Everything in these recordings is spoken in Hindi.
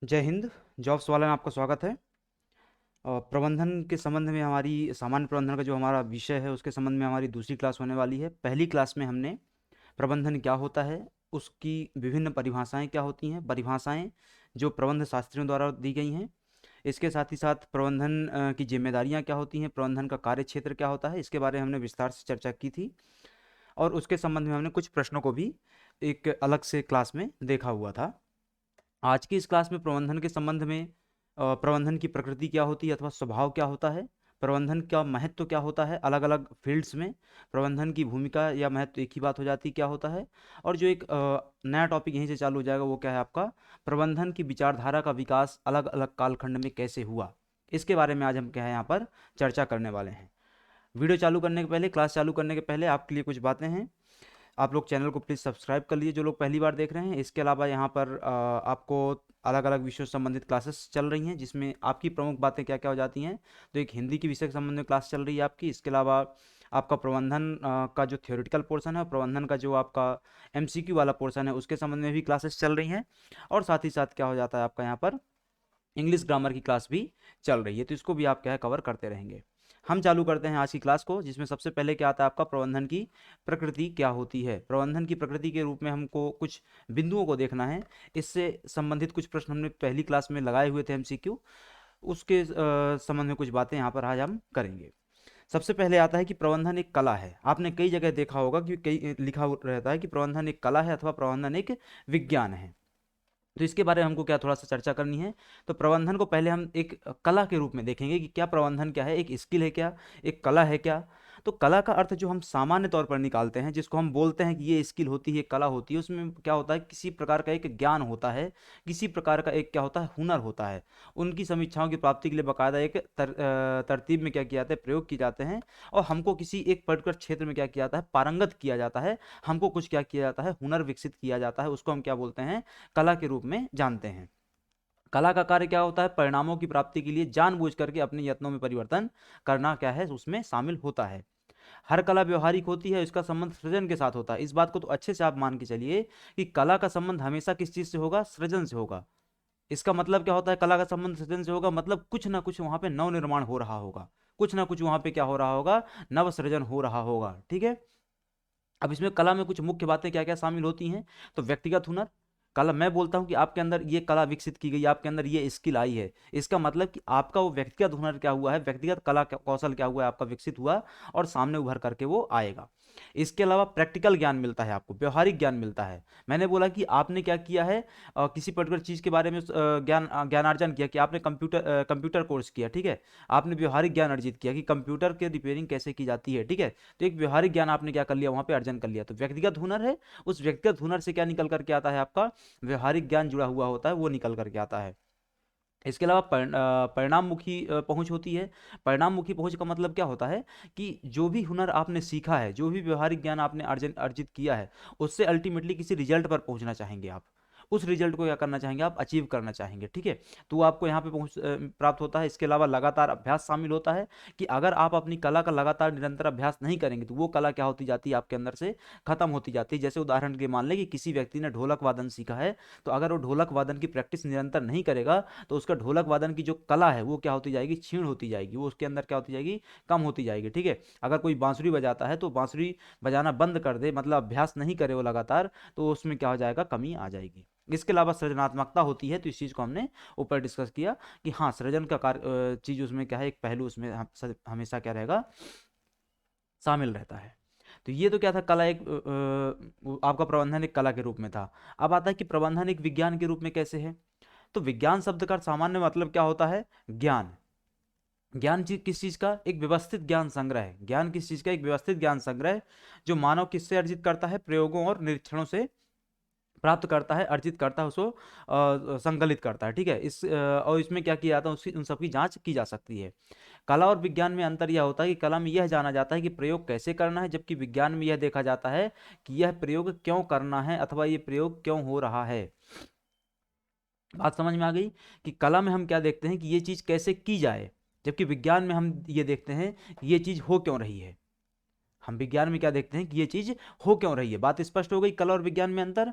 जय हिंद। जॉब्स वाला में आपका स्वागत है। प्रबंधन के संबंध में हमारी सामान्य प्रबंधन का जो हमारा विषय है उसके संबंध में हमारी दूसरी क्लास होने वाली है। पहली क्लास में हमने प्रबंधन क्या होता है, उसकी विभिन्न परिभाषाएं क्या होती हैं, परिभाषाएं जो प्रबंध शास्त्रियों द्वारा दी गई हैं। इसके साथ ही साथ प्रबंधन की जिम्मेदारियां क्या होती हैं, प्रबंधन का कार्य क्षेत्र क्या होता है, इसके बारे में हमने विस्तार से चर्चा की थी। और उसके संबंध में हमने कुछ प्रश्नों को भी एक अलग से क्लास में देखा हुआ था। आज की इस क्लास में प्रबंधन के संबंध में प्रबंधन की प्रकृति क्या होती है अथवा स्वभाव क्या होता है, प्रबंधन का महत्व क्या होता है अलग अलग फील्ड्स में, प्रबंधन की भूमिका या महत्व एक ही बात हो जाती है क्या होता है, और जो एक नया टॉपिक यहीं से चालू हो जाएगा वो क्या है आपका, प्रबंधन की विचारधारा का विकास अलग अलग कालखंड में कैसे हुआ। इसके बारे में आज हम क्या है यहाँ पर चर्चा करने वाले हैं। वीडियो चालू करने के पहले, क्लास चालू करने के पहले आपके लिए कुछ बातें हैं। आप लोग चैनल को प्लीज़ सब्सक्राइब कर लीजिए जो लोग पहली बार देख रहे हैं। इसके अलावा यहाँ पर आपको अलग अलग विषयों से संबंधित क्लासेस चल रही हैं जिसमें आपकी प्रमुख बातें क्या क्या हो जाती हैं। तो एक हिंदी की विषय के संबंध में क्लास चल रही है आपकी। इसके अलावा आपका प्रबंधन का जो थियोरेटिकल पोर्शन है और प्रबंधन का जो आपका एमसीक्यू वाला पोर्शन है उसके संबंध में भी क्लासेस चल रही हैं। और साथ ही साथ क्या हो जाता है आपका यहाँ पर इंग्लिश ग्रामर की क्लास भी चल रही है, तो इसको भी आप क्या है कवर करते रहेंगे। हम चालू करते हैं आज की क्लास को, जिसमें सबसे पहले क्या आता है आपका प्रबंधन की प्रकृति क्या होती है। प्रबंधन की प्रकृति के रूप में हमको कुछ बिंदुओं को देखना है। इससे संबंधित कुछ प्रश्न हमने पहली क्लास में लगाए हुए थे एमसीक्यू, उसके संबंध में कुछ बातें यहाँ पर आज हम करेंगे। सबसे पहले आता है कि प्रबंधन एक कला है। आपने कई जगह देखा होगा कि कई लिखा रहता है कि प्रबंधन एक कला है अथवा प्रबंधन एक विज्ञान है। तो इसके बारे में हमको क्या थोड़ा सा चर्चा करनी है। तो प्रबंधन को पहले हम एक कला के रूप में देखेंगे कि क्या प्रबंधन क्या है, एक स्किल है क्या, एक कला है क्या। तो कला का अर्थ जो हम सामान्य तौर पर निकालते हैं, जिसको हम बोलते हैं कि ये स्किल होती है, कला होती है, उसमें क्या होता है किसी प्रकार का एक ज्ञान होता है, किसी प्रकार का एक क्या होता है हुनर होता है। उनकी समीक्षाओं की प्राप्ति के लिए बाकायदा एक तरतीब में क्या किया जाता है, प्रयोग किए जाते हैं। और हमको किसी एक पर्टिकुलर क्षेत्र में क्या किया जाता है, पारंगत किया जाता है। हमको कुछ क्या किया जाता है, हुनर विकसित किया जाता है, उसको हम क्या बोलते हैं, कला के रूप में जानते हैं। कला का कार्य क्या होता है, परिणामों की प्राप्ति के लिए जानबूझ करके अपने यत्नों में परिवर्तन करना क्या है उसमें शामिल होता है। हर कला व्यवहारिक होती है, इसका संबंध सृजन के साथ होता है। इस बात को तो अच्छे से आप मान के चलिए कि कला का संबंध हमेशा किस चीज से होगा, सृजन से होगा। इसका मतलब क्या होता है, कला का संबंध सृजन से होगा, मतलब कुछ ना कुछ वहां पे नव निर्माण हो रहा होगा, कुछ ना कुछ वहां पे क्या हो रहा होगा, नव सृजन हो रहा होगा। ठीक है। अब इसमें कला में कुछ मुख्य बातें क्या क्या शामिल होती हैं। तो व्यक्तिगत हुनर, कला मैं बोलता हूं कि आपके अंदर ये कला विकसित की गई, आपके अंदर ये स्किल आई है, इसका मतलब कि आपका वो व्यक्तिगत हुनर क्या हुआ है, व्यक्तिगत कला कौशल क्या हुआ है आपका, विकसित हुआ और सामने उभर करके वो आएगा। इसके अलावा प्रैक्टिकल ज्ञान मिलता है आपको, व्यवहारिक ज्ञान मिलता है। मैंने बोला कि आपने क्या किया है, किसी पर्टिकुलर चीज़ के बारे में ज्ञानार्जन किया, कि आपने कंप्यूटर कोर्स किया, ठीक है। आपने व्यवहारिक ज्ञान अर्जित किया कि कंप्यूटर के रिपेयरिंग कैसे की जाती है, ठीक है। तो एक व्यवहारिक ज्ञान आपने क्या कर लिया वहां पे, अर्जन कर लिया। तो व्यक्तिगत हुनर है, उस व्यक्तिगत हुनर से क्या निकल करके आता है आपका, व्यवहारिक ज्ञान जुड़ा हुआ होता है, वो निकल करके आता है। इसके अलावा परिणाममुखी पहुंच होती है। परिणाममुखी पहुंच का मतलब क्या होता है कि जो भी हुनर आपने सीखा है, जो भी व्यवहारिक ज्ञान आपने अर्जन अर्जित किया है, उससे अल्टीमेटली किसी रिजल्ट पर पहुंचना चाहेंगे आप। उस रिजल्ट को क्या करना चाहेंगे, आप अचीव करना चाहेंगे, ठीक है। तो वो आपको यहाँ पे प्राप्त होता है। इसके अलावा लगातार अभ्यास शामिल होता है, कि अगर आप अपनी कला का लगातार निरंतर अभ्यास नहीं करेंगे तो वो कला क्या होती जाती है आपके अंदर से खत्म होती जाती है। जैसे उदाहरण के मान लें कि किसी व्यक्ति ने ढोलक वादन सीखा है, तो अगर वो ढोलक वादन की प्रैक्टिस निरंतर नहीं करेगा तो उसका ढोलक वादन की जो कला है वो क्या होती जाएगी, क्षीण होती जाएगी, वो उसके अंदर क्या होती जाएगी, कम होती जाएगी, ठीक है। अगर कोई बांसुरी बजाता है तो बांसुरी बजाना बंद कर दे, मतलब अभ्यास नहीं करे वो लगातार, तो उसमें क्या हो जाएगा, कमी आ जाएगी। इसके अलावा सृजनात्मकता होती है, तो इस चीज़ को हमने ऊपर डिस्कस किया कि हाँ, सृजन का कार्य चीज़ उसमें क्या है, एक पहलू उसमें हमेशा क्या रहेगा, शामिल रहता है। तो ये तो क्या था, कला एक आपका प्रबंधन एक कला के रूप में था। अब आता है कि प्रबंधन एक विज्ञान के रूप में कैसे है। तो विज्ञान शब्द का सामान्य मतलब क्या होता है, ज्ञान। ज्ञान चीज किस चीज का, एक व्यवस्थित ज्ञान संग्रह है। ज्ञान किस चीज का, एक व्यवस्थित ज्ञान संग्रह, जो मानव किससे अर्जित करता है, प्रयोगों और निरीक्षणों से प्राप्त करता है, अर्जित करता है, उसको संकलित करता है, ठीक है। और इसमें क्या किया जाता है, उसकी उन सबकी जांच की जा सकती है। कला और विज्ञान में अंतर यह होता है कि कला में यह जाना जाता है कि प्रयोग कैसे करना है, जबकि विज्ञान में यह देखा जाता है कि यह प्रयोग क्यों करना है अथवा ये प्रयोग क्यों हो रहा है। बात समझ में आ गई कि कला में हम क्या देखते हैं कि ये चीज कैसे की जाए, जबकि विज्ञान में हम ये देखते हैं कि ये चीज हो क्यों रही है। हम विज्ञान में क्या देखते हैं कि ये चीज हो क्यों रही है। बात स्पष्ट हो गई, कला और विज्ञान में अंतर।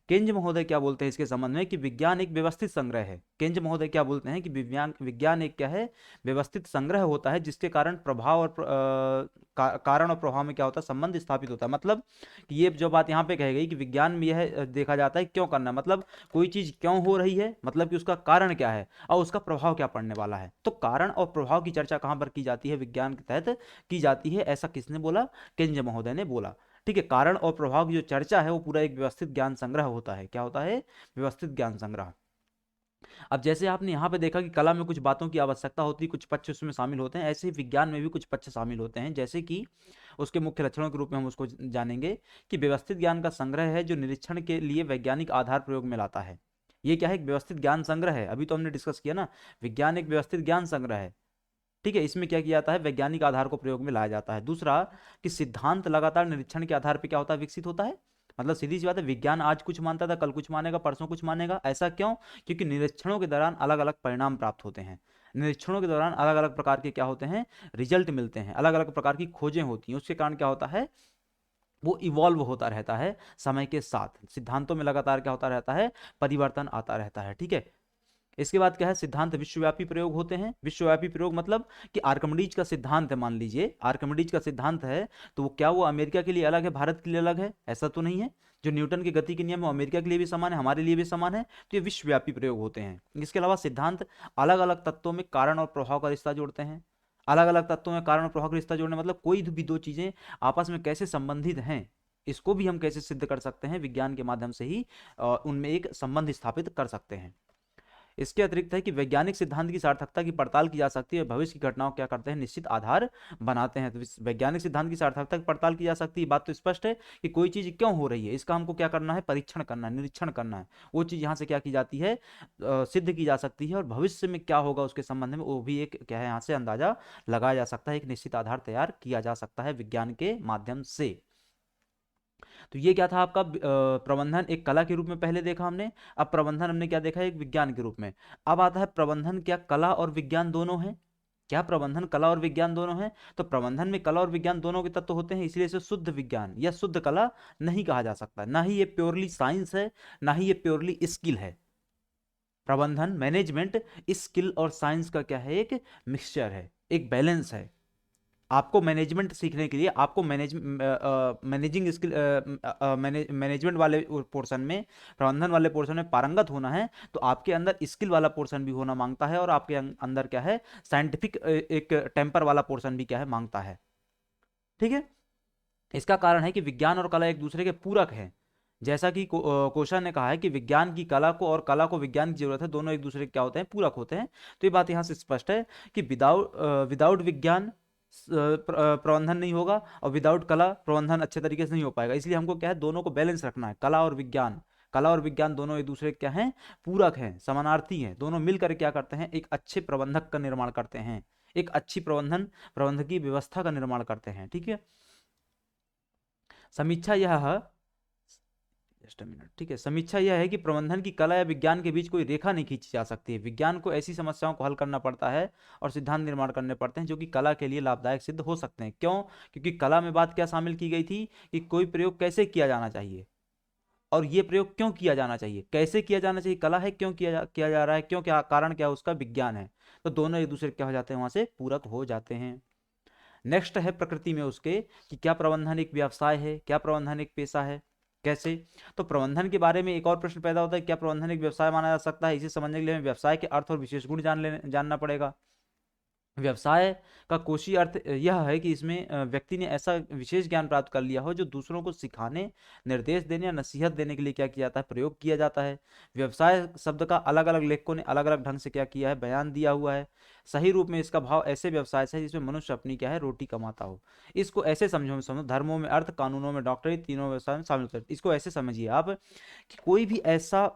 केंज महोदय क्या बोलते हैं इसके संबंध में कि विज्ञान एक व्यवस्थित संग्रह है। केंज महोदय क्या बोलते हैं कि विज्ञान एक क्या है, व्यवस्थित संग्रह होता है, जिसके कारण प्रभाव और कारण और प्रभाव में क्या होता है, संबंध स्थापित होता है। मतलब कि ये जो बात यहाँ पे कही गई कि विज्ञान में यह देखा जाता है क्यों करना है, मतलब कोई चीज क्यों हो रही है, मतलब कि उसका कारण क्या है और उसका प्रभाव क्या पड़ने वाला है। तो कारण और प्रभाव की चर्चा कहाँ पर की जाती है, विज्ञान के तहत की जाती है। ऐसा किसने बोला, केंज महोदय ने बोला। ठीक है, कारण और प्रभाव की जो चर्चा है वो पूरा एक व्यवस्थित ज्ञान संग्रह होता है। क्या होता है, व्यवस्थित ज्ञान संग्रह। अब जैसे आपने यहाँ पे देखा कि कला में कुछ बातों की आवश्यकता होती है, कुछ पक्ष उसमें शामिल होते हैं, ऐसे ही विज्ञान में भी कुछ पक्ष शामिल होते हैं। जैसे कि उसके मुख्य लक्षणों के रूप में हम उसको जानेंगे कि व्यवस्थित ज्ञान का संग्रह है जो निरीक्षण के लिए वैज्ञानिक आधार प्रयोग में लाता है। ये क्या है, एक व्यवस्थित ज्ञान संग्रह है। अभी तो हमने डिस्कस किया ना, विज्ञान एक व्यवस्थित ज्ञान संग्रह है। ठीक है, इसमें क्या किया जाता है, वैज्ञानिक आधार को प्रयोग में लाया जाता है। दूसरा कि सिद्धांत लगातार निरीक्षण के आधार पर क्या होता है, विकसित होता है। मतलब सीधी सी बात है, विज्ञान आज कुछ मानता था, कल कुछ मानेगा, परसों कुछ मानेगा। ऐसा क्यों, क्योंकि निरीक्षणों के दौरान अलग अलग परिणाम प्राप्त होते हैं। निरीक्षणों के दौरान अलग अलग प्रकार के क्या होते हैं, रिजल्ट मिलते हैं, अलग अलग प्रकार की खोजें होती हैं। उसके कारण क्या होता है, वो इवॉल्व होता रहता है समय के साथ। सिद्धांतों में लगातार क्या होता रहता है, परिवर्तन आता रहता है। ठीक है, इसके बाद क्या है, सिद्धांत विश्वव्यापी प्रयोग होते हैं। विश्वव्यापी प्रयोग मतलब कि आर्किमिडीज का सिद्धांत है, मान लीजिए आर्किमिडीज का सिद्धांत है, तो वो क्या, वो अमेरिका के लिए अलग है, भारत के लिए अलग है, ऐसा तो नहीं है। जो न्यूटन की गति के नियम है, अमेरिका के लिए भी समान है, हमारे लिए भी समान है। तो ये विश्वव्यापी प्रयोग होते हैं। इसके अलावा सिद्धांत अलग अलग तत्वों में कारण और प्रभाव का रिश्ता जोड़ते हैं। अलग अलग तत्वों में कारण और प्रभाव का रिश्ता जोड़ने मतलब कोई भी दो चीजें आपस में कैसे संबंधित हैं, इसको भी हम कैसे सिद्ध कर सकते हैं, विज्ञान के माध्यम से ही उनमें एक संबंध स्थापित कर सकते हैं। इसके अतिरिक्त है कि वैज्ञानिक सिद्धांत की सार्थकता की पड़ताल की जा सकती है, भविष्य की घटनाओं क्या करते हैं, निश्चित आधार बनाते हैं। तो वैज्ञानिक सिद्धांत की सार्थकता की पड़ताल की जा सकती है, बात तो स्पष्ट है कि कोई चीज क्यों हो रही है, इसका हमको क्या करना है, परीक्षण करना है, निरीक्षण करना है। वो चीज यहाँ से क्या की जाती है, सिद्ध की जा सकती है। और भविष्य में क्या होगा उसके संबंध में वो भी एक क्या है, यहाँ से अंदाजा लगाया जा सकता है, एक निश्चित आधार तैयार किया जा सकता है विज्ञान के माध्यम से। तो ये क्या था आपका, प्रबंधन एक कला के रूप में पहले देखा हमने। अब प्रबंधन हमने क्या देखा, एक विज्ञान के रूप में। अब आता है प्रबंधन क्या कला और विज्ञान दोनों है, क्या प्रबंधन कला और विज्ञान दोनों है। तो प्रबंधन में कला और विज्ञान दोनों के तत्व होते हैं, इसलिए इसे शुद्ध विज्ञान या शुद्ध कला नहीं कहा जा सकता। ना ही ये प्योरली साइंस है, ना ही ये प्योरली स्किल है। प्रबंधन मैनेजमेंट स्किल और साइंस का क्या है, एक मिक्सचर है, एक बैलेंस है। आपको मैनेजमेंट सीखने के लिए आपको मैनेजिंग स्किल मैनेजमेंट वाले पोर्शन में, प्रबंधन वाले पोर्शन में पारंगत होना है, तो आपके अंदर स्किल वाला पोर्शन भी होना मांगता है, और आपके अंदर क्या है, साइंटिफिक एक टेम्पर वाला पोर्शन भी क्या है, मांगता है। ठीक है, इसका कारण है कि विज्ञान और कला एक दूसरे के पूरक हैं। जैसा कि कोशा ने कहा है कि विज्ञान की कला को और कला को विज्ञान की जरूरत है, दोनों एक दूसरे के क्या होते हैं, पूरक होते हैं। तो ये बात यहाँ से स्पष्ट है कि विदाउट विज्ञान प्रबंधन नहीं होगा, और विदाउट कला प्रबंधन अच्छे तरीके से नहीं हो पाएगा। इसलिए हमको क्या है, दोनों को बैलेंस रखना है, कला और विज्ञान। कला और विज्ञान दोनों एक दूसरे के क्या हैं, पूरक हैं, समानार्थी हैं। दोनों मिलकर क्या करते हैं, एक अच्छे प्रबंधक का निर्माण करते हैं, एक अच्छी प्रबंधकीय व्यवस्था का निर्माण करते हैं। ठीक है, समीक्षा यह, जस्ट मिनट, ठीक है, समीक्षा यह है कि प्रबंधन की कला या विज्ञान के बीच कोई रेखा नहीं खींची जा सकती है। विज्ञान को ऐसी समस्याओं को हल करना पड़ता है और सिद्धांत निर्माण करने पड़ते हैं जो कि कला के लिए लाभदायक सिद्ध हो सकते हैं। क्यों, क्योंकि कला में बात क्या शामिल की गई थी कि कोई प्रयोग कैसे किया जाना चाहिए, और ये प्रयोग क्यों किया जाना चाहिए, कैसे किया जाना चाहिए कला है, क्यों किया जा रहा है, क्यों, क्या कारण, क्या उसका विज्ञान है। तो दोनों एक दूसरे क्या हो जाते हैं, वहां से पूरक हो जाते हैं। नेक्स्ट है प्रकृति में उसके कि क्या प्रबंधन एक व्यवसाय है, क्या प्रबंधन एक पेशा है, कैसे। तो प्रबंधन के बारे में एक और प्रश्न पैदा होता है, क्या प्रबंधन एक व्यवसाय माना जा सकता है। इसे समझने के लिए हमें व्यवसाय के अर्थ और विशेष गुण जानना पड़ेगा। व्यवसाय का कोशी अर्थ यह है कि इसमें व्यक्ति ने ऐसा विशेष ज्ञान प्राप्त कर लिया हो जो दूसरों को सिखाने, निर्देश देने या नसीहत देने के लिए क्या किया जाता है, प्रयोग किया जाता है। व्यवसाय शब्द का अलग अलग लेखकों ने अलग अलग ढंग से क्या किया है, बयान दिया हुआ है। सही रूप में इसका भाव ऐसे व्यवसाय से जिसमें मनुष्य अपनी क्या है, रोटी कमाता हो। इसको ऐसे समझो, धर्मों में अर्थ, कानूनों में डॉक्टरी, तीनों व्यवसाय में शामिल होते हैं। इसको ऐसे समझिए आप कि कोई भी ऐसा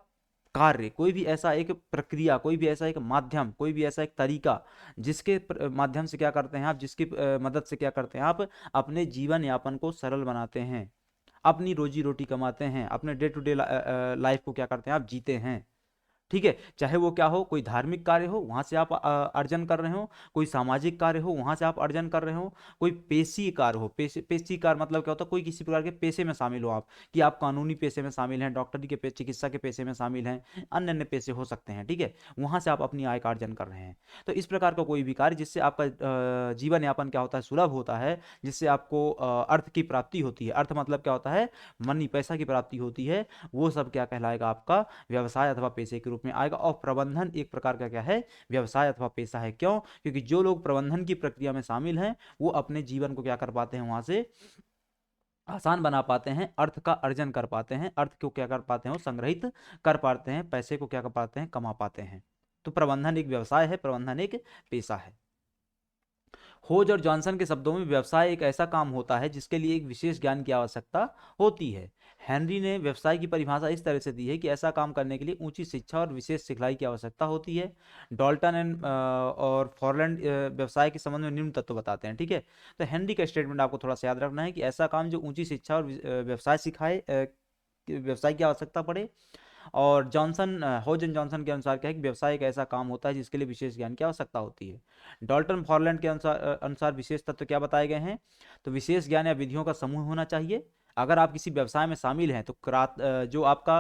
कार्य, कोई भी ऐसा एक प्रक्रिया, कोई भी ऐसा एक माध्यम, कोई भी ऐसा एक तरीका जिसके माध्यम से क्या करते हैं आप, जिसकी मदद से क्या करते हैं आप, अपने जीवन यापन को सरल बनाते हैं, अपनी रोजी रोटी कमाते हैं, अपने डे टू डे लाइफ को क्या करते हैं आप, जीते हैं। ठीक है, चाहे वो क्या हो, कोई धार्मिक कार्य हो वहां से आप अर्जन कर रहे हो, कोई सामाजिक कार्य हो वहां से आप अर्जन कर रहे हो, कोई पेशी कार्य हो, पेशी कार्य मतलब क्या होता है, कोई किसी प्रकार के पेशे में शामिल हो आप, कि आप कानूनी पेशे में शामिल हैं, डॉक्टरी के चिकित्सा के पेशे में शामिल हैं, अन्य अन्य पेशे हो सकते हैं, ठीक है, वहां से आप अपनी आय का अर्जन कर रहे हैं। तो इस प्रकार का कोई भी कार्य जिससे आपका जीवन यापन क्या होता है, सुलभ होता है, जिससे आपको अर्थ की प्राप्ति होती है, अर्थ मतलब क्या होता है, मनी, पैसा की प्राप्ति होती है, वो सब क्या कहलाएगा, आपका व्यवसाय अथवा पेशे के रूप में आएगा। और प्रबंधन एक प्रकार का क्या है, व्यवसाय अथवा पेशा है। क्यों? क्योंकि जो लोग प्रबंधन की प्रक्रिया में शामिल हैं वो अपने जीवन को क्या कर पाते हैं, वहां से आसान बना पाते हैं, अर्थ का अर्जन कर पाते हैं, अर्थ को क्या कर पाते हैं, वो संग्रहित कर पाते हैं, पैसे को क्या कर पाते हैं, कमा पाते हैं। तो प्रबंधन एक व्यवसाय है, प्रबंधन एक पेशा है। होज और जॉनसन के शब्दों में व्यवसाय एक ऐसा काम होता है जिसके लिए एक विशेष ज्ञान की आवश्यकता होती है। हेनरी ने व्यवसाय की परिभाषा इस तरह से दी है कि ऐसा काम करने के लिए ऊंची शिक्षा और विशेष सिखलाई की आवश्यकता होती है। डॉल्टन एंड और फॉरलैंड व्यवसाय के संबंध में निम्न तत्व बताते हैं, ठीक है। तो हेनरी का स्टेटमेंट आपको थोड़ा सा याद रखना है कि ऐसा काम जो ऊंची शिक्षा और व्यवसाय सिखाए, व्यवसाय की आवश्यकता पड़े। और जॉनसन, होज एंड जॉनसन के अनुसार क्या है कि व्यवसाय एक ऐसा काम होता है जिसके लिए विशेष ज्ञान की आवश्यकता होती है। डॉल्टन फॉरलैंड के अनुसार विशेष तत्व क्या बताए गए हैं, तो विशेष ज्ञान या विधियों का समूह होना चाहिए। अगर आप किसी व्यवसाय में शामिल हैं तो जो आपका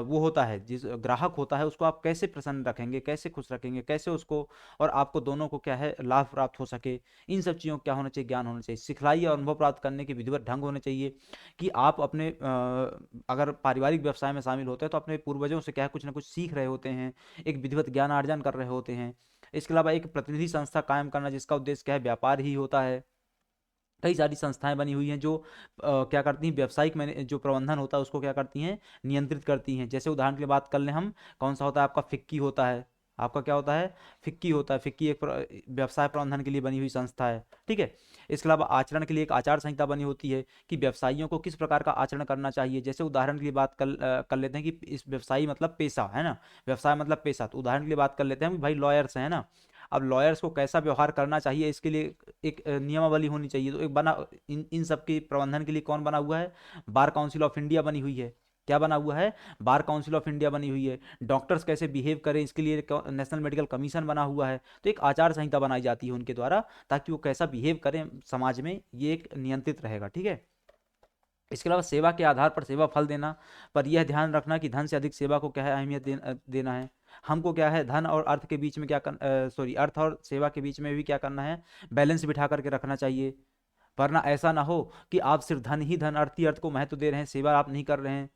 वो होता है, जिस ग्राहक होता है उसको आप कैसे प्रसन्न रखेंगे, कैसे खुश रखेंगे, कैसे उसको और आपको दोनों को क्या है लाभ प्राप्त हो सके, इन सब चीज़ों को क्या होना चाहिए, ज्ञान होना चाहिए। सिखलाई और अनुभव प्राप्त करने के विधिवत ढंग होने चाहिए, कि आप अपने अगर पारिवारिक व्यवसाय में शामिल होते हैं तो अपने पूर्वजों से क्या है कुछ ना कुछ सीख रहे होते हैं, एक विधिवत ज्ञान अर्जन कर रहे होते हैं। इसके अलावा एक प्रतिनिधि संस्था कायम करना जिसका उद्देश्य क्या है, व्यापार ही होता है। कई सारी संस्थाएं बनी हुई हैं जो क्या करती हैं, व्यावसायिक मैंने जो प्रबंधन होता है उसको क्या करती हैं, नियंत्रित करती हैं। जैसे उदाहरण के लिए बात कर लें हम, कौन सा होता है आपका, फिक्की होता है, आपका क्या होता है, फिक्की होता है। फिक्की एक व्यवसाय प्रबंधन के लिए बनी हुई संस्था है, ठीक है। इसके अलावा आचरण के लिए एक आचार संहिता बनी होती है कि व्यवसायियों को किस प्रकार का आचरण करना चाहिए। जैसे उदाहरण के लिए बात कर लेते हैं कि इस व्यवसायी मतलब पेशा है ना, व्यवसाय मतलब पेशा, तो उदाहरण के लिए बात कर लेते हैं कि भाई लॉयर्स है ना, अब लॉयर्स को कैसा व्यवहार करना चाहिए इसके लिए एक नियमावली होनी चाहिए। तो एक बना इन सब के प्रबंधन के लिए कौन बना हुआ है, बार काउंसिल ऑफ इंडिया बनी हुई है। क्या बना हुआ है, बार काउंसिल ऑफ इंडिया बनी हुई है। डॉक्टर्स कैसे बिहेव करें इसके लिए नेशनल मेडिकल कमीशन बना हुआ है। तो एक आचार संहिता बनाई जाती है उनके द्वारा, ताकि वो कैसा बिहेव करें समाज में, ये एक नियंत्रित रहेगा, ठीक है। इसके अलावा सेवा के आधार पर सेवा फल देना, पर यह ध्यान रखना कि धन से अधिक सेवा को क्या है, अहमियत देना है। हमको क्या है, धन और अर्थ के बीच में क्या सॉरी, अर्थ और सेवा के बीच में भी क्या करना है, बैलेंस बिठा करके रखना चाहिए। वरना ऐसा ना हो कि आप सिर्फ धन ही धन, अर्थ ही अर्थ को महत्व दे रहे हैं, सेवा आप नहीं कर रहे हैं।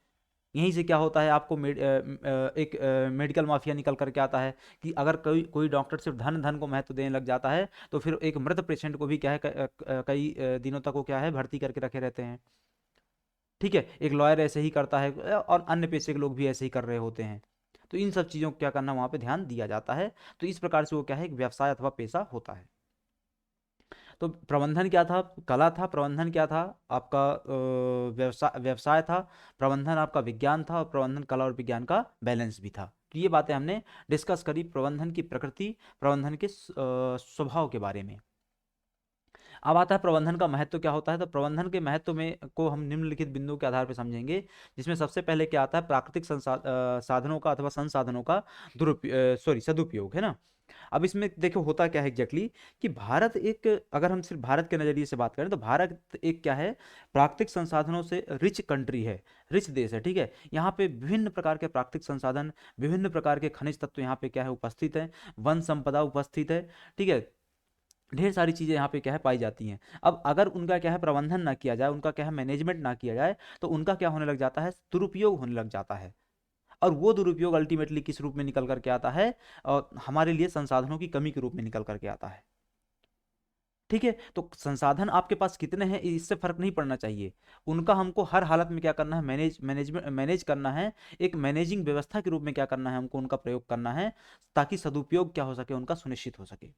यहीं से क्या होता है, आपको एक मेडिकल माफिया निकल करके आता है कि अगर कोई कोई डॉक्टर सिर्फ धन धन को महत्व देने लग जाता है तो फिर एक मृत पेशेंट को भी क्या है कई दिनों तक वो क्या है भर्ती करके रखे रहते हैं, ठीक है। एक लॉयर ऐसे ही करता है और अन्य पेशे के लोग भी ऐसे ही कर रहे होते हैं। तो इन सब चीज़ों को क्या करना, वहाँ पे ध्यान दिया जाता है। तो इस प्रकार से वो क्या है, एक व्यवसाय अथवा पेशा होता है। तो प्रबंधन क्या था, कला था। प्रबंधन क्या था आपका, व्यवसाय व्यवसाय था। प्रबंधन आपका विज्ञान था, और प्रबंधन कला और विज्ञान का बैलेंस भी था। तो ये बातें हमने डिस्कस करी, प्रबंधन की प्रकृति, प्रबंधन के स्वभाव के बारे में। अब आता है प्रबंधन का महत्व क्या होता है। तो प्रबंधन के महत्व में को हम निम्नलिखित बिंदुओं के आधार पर समझेंगे, जिसमें सबसे पहले क्या आता है, प्राकृतिक साधनों का अथवा संसाधनों का सदुपयोग, है ना। अब इसमें देखो होता क्या है एग्जैक्टली, कि भारत एक, अगर हम सिर्फ भारत के नज़रिए से बात करें तो भारत एक क्या है, प्राकृतिक संसाधनों से रिच कंट्री है, रिच देश है, ठीक है। यहाँ पे विभिन्न प्रकार के प्राकृतिक संसाधन, विभिन्न प्रकार के खनिज तत्व यहाँ पे क्या है उपस्थित है, वन संपदा उपस्थित है, ठीक है। ढेर सारी चीज़ें यहाँ पे क्या है पाई जाती हैं। अब अगर उनका क्या है प्रबंधन ना किया जाए, उनका क्या है मैनेजमेंट ना किया जाए, तो उनका क्या होने लग जाता है, दुरुपयोग होने लग जाता है। और वो दुरुपयोग अल्टीमेटली किस रूप में निकल करके आता है, और हमारे लिए संसाधनों की कमी के रूप में निकल करके आता है, ठीक है। तो संसाधन आपके पास कितने हैं इससे फर्क नहीं पड़ना चाहिए, उनका हमको हर हालत में क्या करना है, मैनेज करना है। एक मैनेजिंग व्यवस्था के रूप में क्या करना है, हमको उनका प्रयोग करना है, ताकि सदुपयोग क्या हो सके, उनका सुनिश्चित हो सके।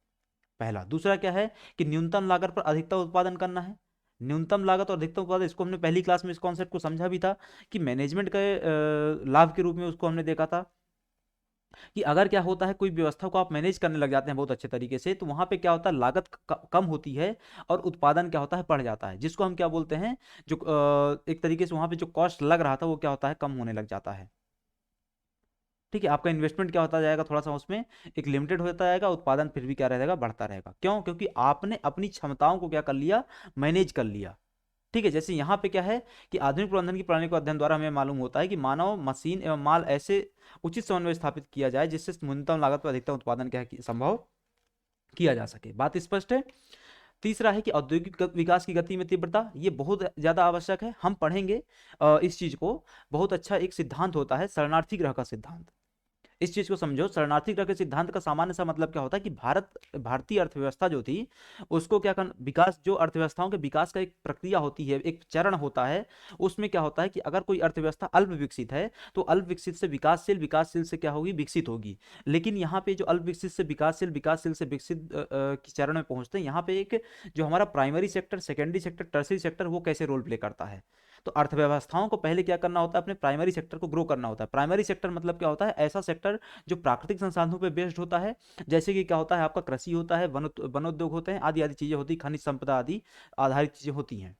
पहला। दूसरा क्या है कि न्यूनतम लागत पर अधिकतम उत्पादन करना है। न्यूनतम लागत और अधिकतम उत्पादन, इसको हमने पहली क्लास में इस कॉन्सेप्ट को समझा भी था, कि मैनेजमेंट के लाभ के रूप में उसको हमने देखा था, कि अगर क्या होता है, कोई व्यवस्था को आप मैनेज करने लग जाते हैं बहुत अच्छे तरीके से, तो वहां पे क्या होता है, लागत कम होती है और उत्पादन क्या होता है, बढ़ जाता है, जिसको हम क्या बोलते हैं, जो एक तरीके से वहां पे जो कॉस्ट लग रहा था वो क्या होता है, कम होने लग जाता है। ठीक है, आपका इन्वेस्टमेंट क्या होता जाएगा, थोड़ा सा उसमें एक लिमिटेड होता जाएगा, उत्पादन फिर भी क्या रहेगा, बढ़ता रहेगा। क्यों? क्योंकि आपने अपनी क्षमताओं को क्या कर लिया, मैनेज कर लिया। ठीक है, जैसे यहाँ पे क्या है कि आधुनिक प्रबंधन की प्रणाली को अध्ययन द्वारा हमें मालूम होता है कि मानव, मशीन एवं माल ऐसे उचित समन्वय स्थापित किया जाए जिससे न्यूनतम लागत पर अधिकतम उत्पादन क्या है संभव किया जा सके। बात स्पष्ट है। तीसरा है कि औद्योगिक विकास की गति में तीव्रता, ये बहुत ज़्यादा आवश्यक है। हम पढ़ेंगे इस चीज़ को। बहुत अच्छा एक सिद्धांत होता है शरणार्थी ग्रह का सिद्धांत। इस चीज को समझो, शरणार्थी ग्रह के सिद्धांत का सामान्य सा मतलब क्या होता है कि भारतीय अर्थव्यवस्था जो थी उसको क्या कर विकास, जो अर्थव्यवस्थाओं के विकास का एक प्रक्रिया होती है, एक चरण होता है, उसमें क्या होता है कि अगर कोई अर्थव्यवस्था अल्प विकसित है तो अल्प विकसित से विकासशील, विकासशील से क्या होगी, विकसित होगी। लेकिन यहाँ पे जो अल्प विकसित से विकासशील, विकासशील से विकसित की चरण में पहुंचते हैं, यहाँ पे एक जो हमारा primary sector, secondary sector, tertiary sector, वो कैसे रोल प्ले करता है। तो अर्थव्यवस्थाओं को पहले क्या करना होता है, अपने प्राइमरी सेक्टर को ग्रो करना होता है। प्राइमरी सेक्टर मतलब क्या होता है, ऐसा सेक्टर जो प्राकृतिक संसाधनों पे बेस्ड होता है, जैसे कि क्या होता है, आपका कृषि होता है, वनोद्योग होते हैं, आदि आदि चीजें होती, खनिज संपदा आदि आधारित चीजें होती हैं।